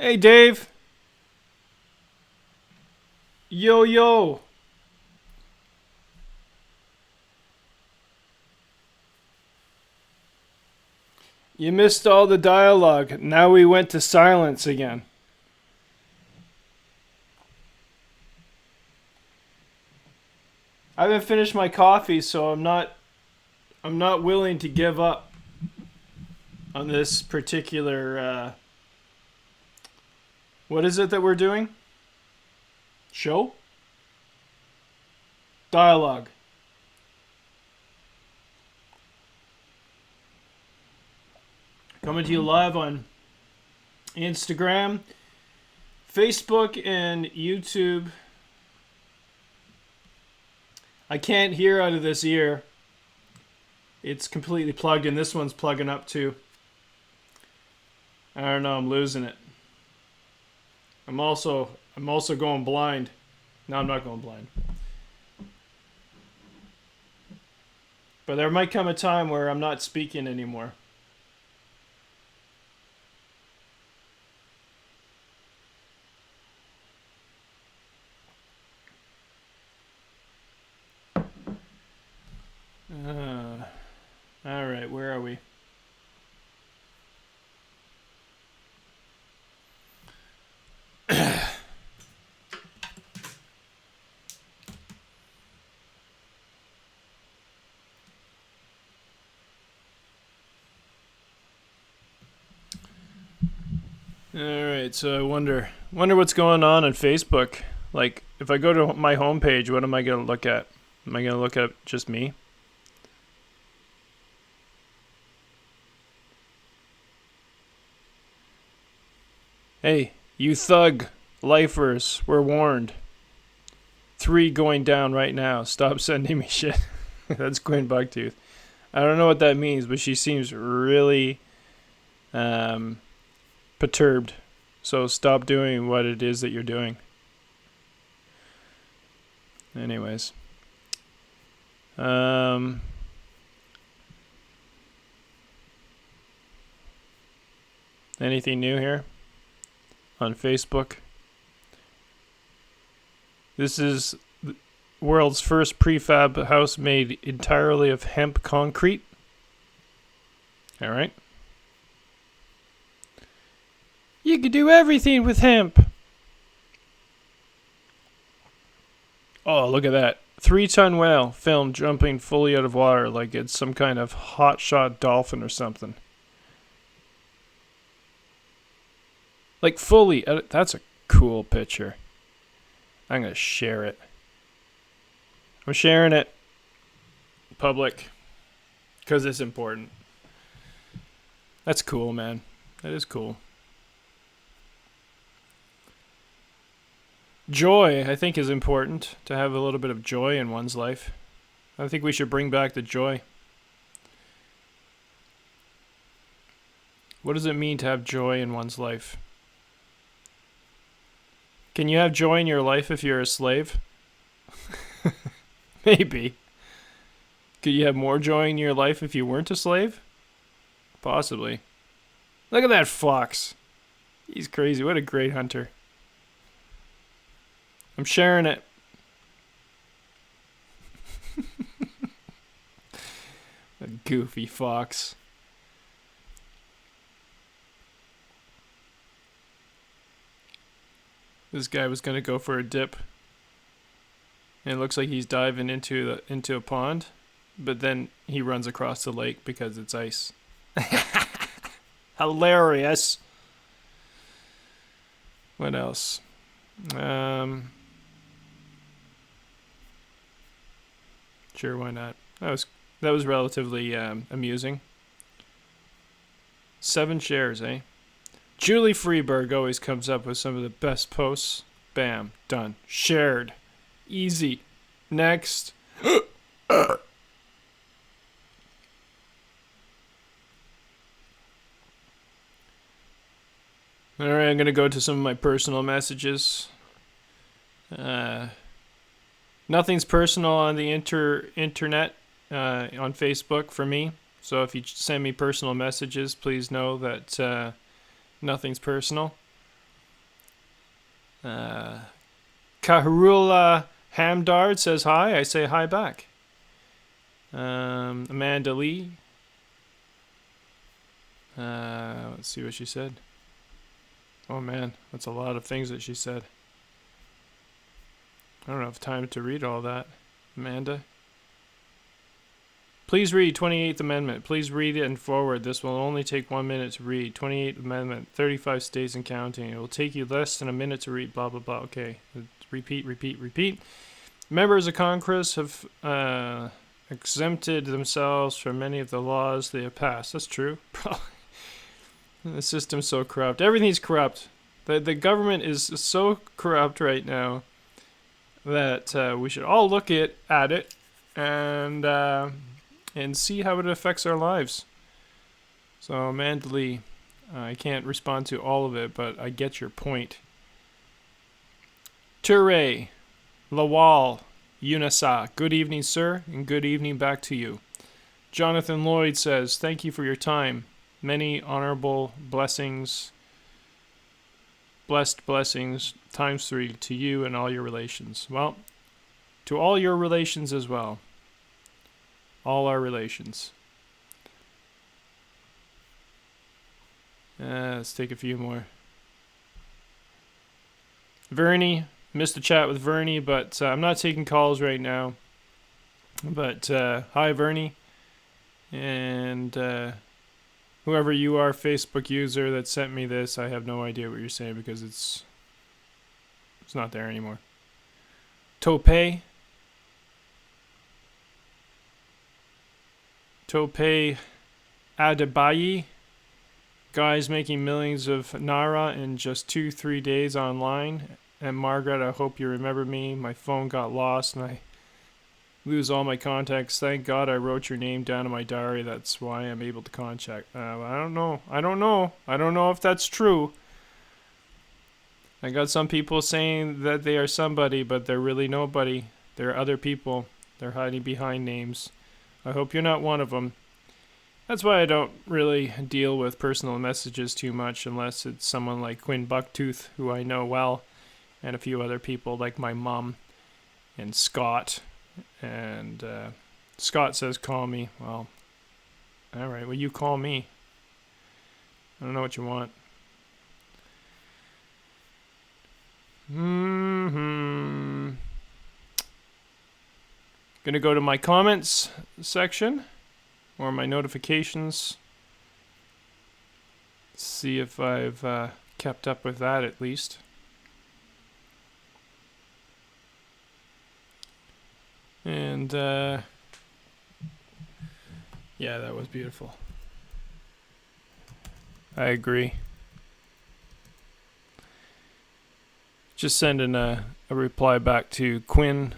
Hey, Dave. Yo, yo. You missed all the dialogue. Now we went to silence again. I haven't finished my coffee, so I'm not willing to give up on this particular what is it that we're doing? Show? Dialogue. Coming to you live on Instagram, Facebook, and YouTube. I can't hear out of this ear. It's completely plugged in. This one's plugging up too. I don't know, I'm losing it. I'm also going blind. No, I'm not going blind. But there might come a time where I'm not speaking anymore. All right, where are we? All right, so I wonder what's going on Facebook. Like, if I go to my homepage, what am I going to look at? Am I going to look at just me? Hey, you thug lifers, we're warned. 3 going down right now. Stop sending me shit. That's Quinn Bucktooth. I don't know what that means, but she seems really perturbed. So stop doing what it is that you're doing. Anyways. Anything new here on Facebook? This is the world's first prefab house made entirely of hemp concrete. All right. You could do everything with hemp. Oh, look at that. 3-ton whale filmed jumping fully out of water like it's some kind of hotshot dolphin or something. Like fully. That's a cool picture. I'm going to share it. I'm sharing it. Public. Because it's important. That's cool, man. That is cool. Joy, I think, is important. To have a little bit of joy in one's life. I think we should bring back the joy. What does it mean to have joy in one's life? Can you have joy in your life if you're a slave? Maybe. Could you have more joy in your life if you weren't a slave? Possibly. Look at that fox. He's crazy. What a great hunter. I'm sharing it. A goofy fox. This guy was going to go for a dip. And it looks like he's diving into a pond. But then he runs across the lake because it's ice. Hilarious. What else? Sure, why not? That was relatively amusing. 7 shares, eh? Julie Freeberg always comes up with some of the best posts. Bam, done. Shared. Easy. Next. Alright, I'm going to go to some of my personal messages. Nothing's personal on the internet, on Facebook for me. So if you send me personal messages, please know that nothing's personal. Kaharula Hamdard says hi. I say hi back. Amanda Lee. Let's see what she said. Oh man, that's a lot of things that she said. I don't have time to read all that. Amanda. Please read 28th Amendment. Please read it and forward. This will only take 1 minute to read. 28th Amendment, 35 states and counting. It will take you less than a minute to read, blah, blah, blah. Okay. Repeat. Members of Congress have exempted themselves from many of the laws they have passed. That's true. The system's so corrupt. Everything's corrupt. The government is so corrupt right now that we should all look at it and see how it affects our lives. So, Amanda Lee, I can't respond to all of it, but I get your point. Ture, Lawal, Unisa, good evening, sir, and good evening back to you. Jonathan Lloyd says, thank you for your time. Many honorable blessings, blessed blessings, times 3 to you and all your relations. Well, to all your relations as well. All our relations. Let's take a few more. Vernie, missed a chat with Vernie, but I'm not taking calls right now. But hi, Vernie. And whoever you are, Facebook user that sent me this, I have no idea what you're saying because it's not there anymore. Tope Adebayi, guys making millions of Naira in just 2-3 days online. And Margaret, I hope you remember me. My phone got lost and I lose all my contacts. Thank God I wrote your name down in my diary. That's why I'm able to contact. I don't know if that's true. I got some people saying that they are somebody, but they're really nobody. They're other people. They're hiding behind names. I hope you're not one of them. That's why I don't really deal with personal messages too much unless it's someone like Quinn Bucktooth, who I know well, and a few other people like my mom and Scott. And Scott says call me. Well, alright, well you call me. I don't know what you want. Gonna go to my comments section or my notifications. See if I've kept up with that at least. And yeah, that was beautiful. I agree. Just sending a reply back to Quinn.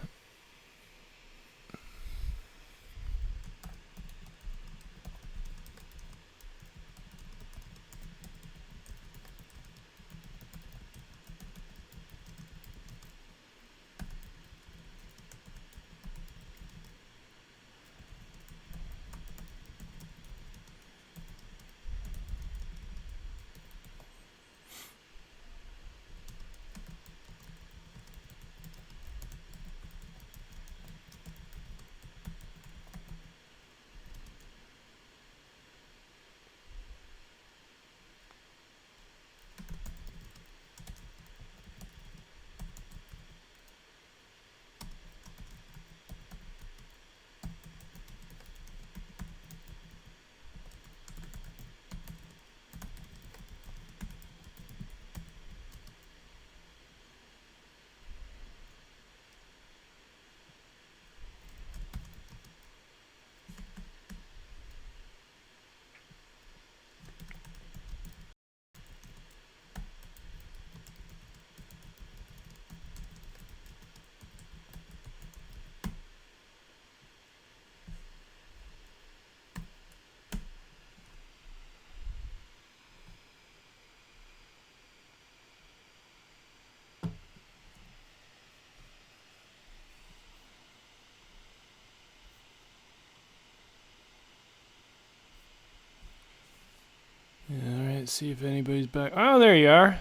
Alright, see if anybody's back. Oh, there you are.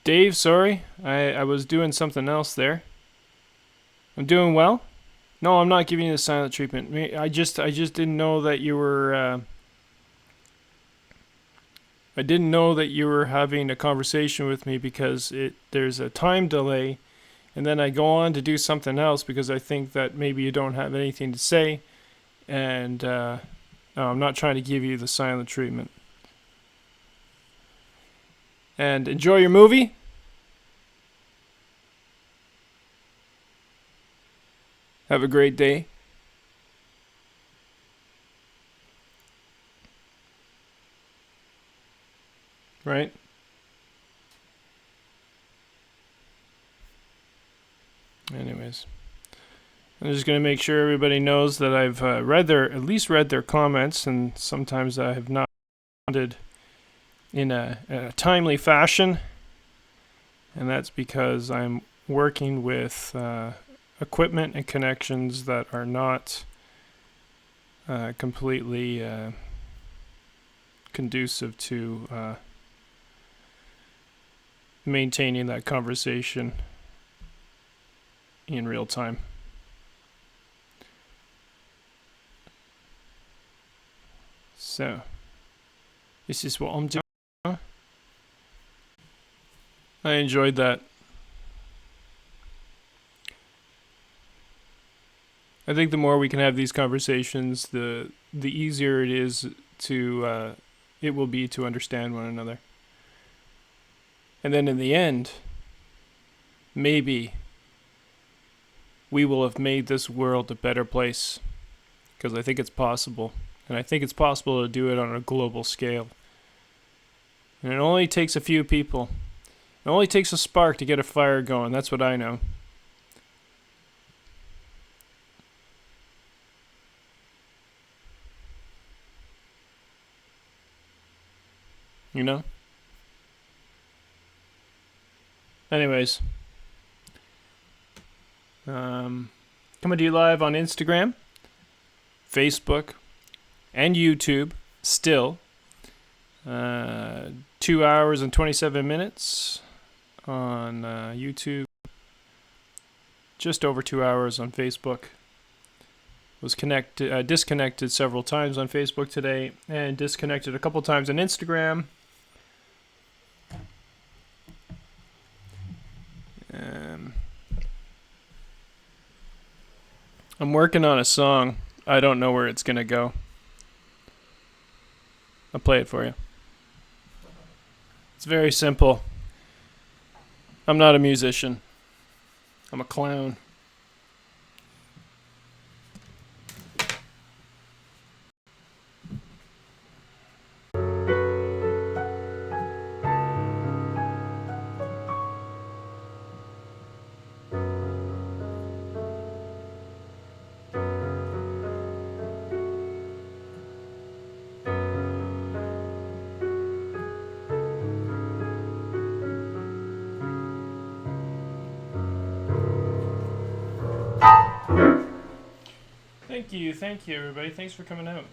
Dave, sorry. I was doing something else there. I'm doing well. No, I'm not giving you the silent treatment. I just didn't know that you were. I didn't know that you were having a conversation with me because there's a time delay, and then I go on to do something else because I think that maybe you don't have anything to say, and no, I'm not trying to give you the silent treatment. And enjoy your movie. Have a great day. Right? Anyways, I'm just gonna make sure everybody knows that I've at least read their comments, and sometimes I have not responded in a timely fashion, and that's because I'm working with equipment and connections that are not completely conducive to maintaining that conversation in real time. So, this is what I'm doing. I enjoyed that. I think the more we can have these conversations, the easier it is to it will be to understand one another. And then in the end, maybe we will have made this world a better place, because I think it's possible. And I think it's possible to do it on a global scale. And it only takes a few people. It only takes a spark to get a fire going. That's what I know. You know? Anyways. Coming to you live on Instagram, Facebook, and YouTube. Still. 2 hours and 27 minutes on YouTube. Just over 2 hours on Facebook. Was disconnected several times on Facebook today, and disconnected a couple times on Instagram. I'm working on a song. I don't know where it's gonna go. I'll play it for you. It's very simple. I'm not a musician. I'm a clown. Thank you, everybody. Thanks for coming out.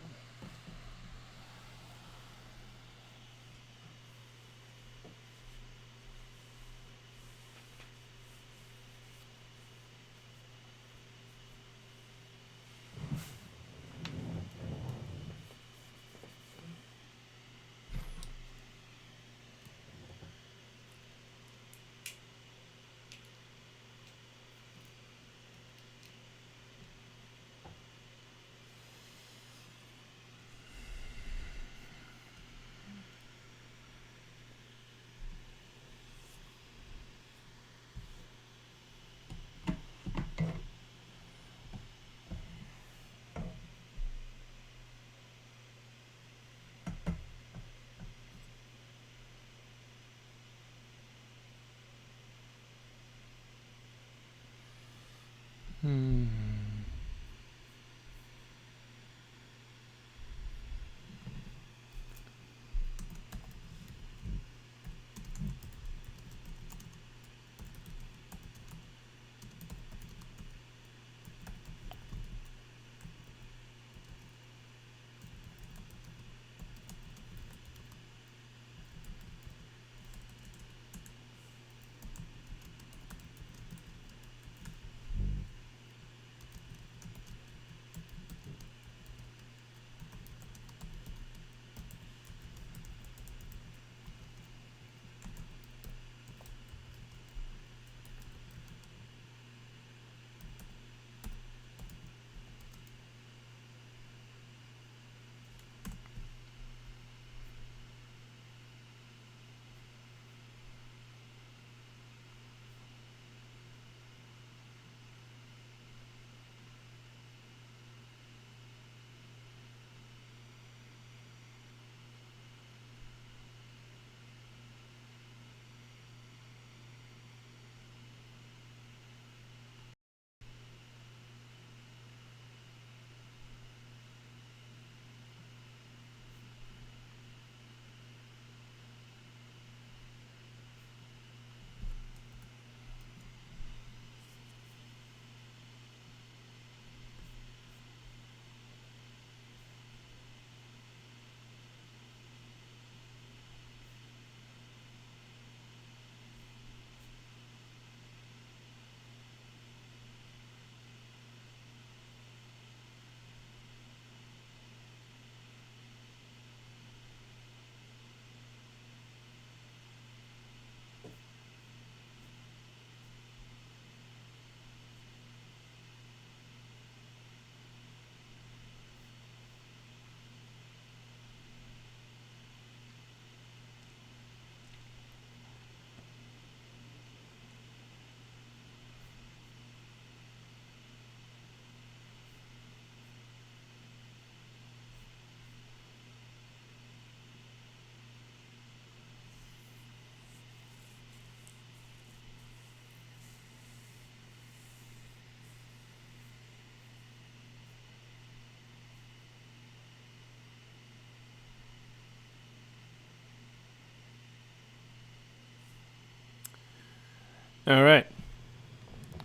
All right.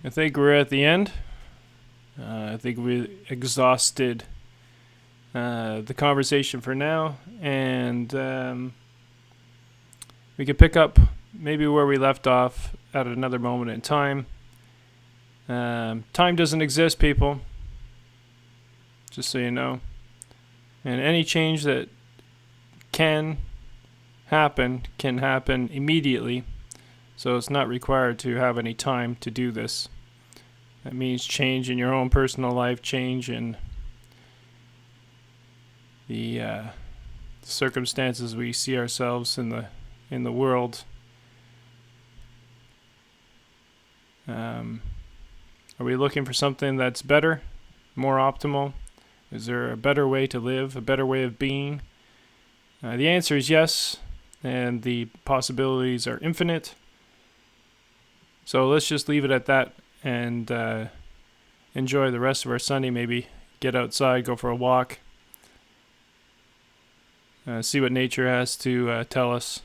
I think we're at the end. I think we exhausted the conversation for now, and we could pick up maybe where we left off at another moment in time. Time doesn't exist, people, just so you know. And any change that can happen immediately, so it's not required to have any time to do this. That means change in your own personal life, change in the circumstances we see ourselves in the world. Are we looking for something that's better, more optimal? Is there a better way to live, a better way of being? The answer is yes, and the possibilities are infinite. So let's just leave it at that and enjoy the rest of our Sunday. Maybe get outside, go for a walk, see what nature has to tell us.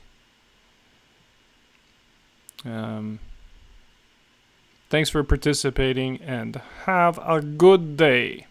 Thanks for participating, and have a good day.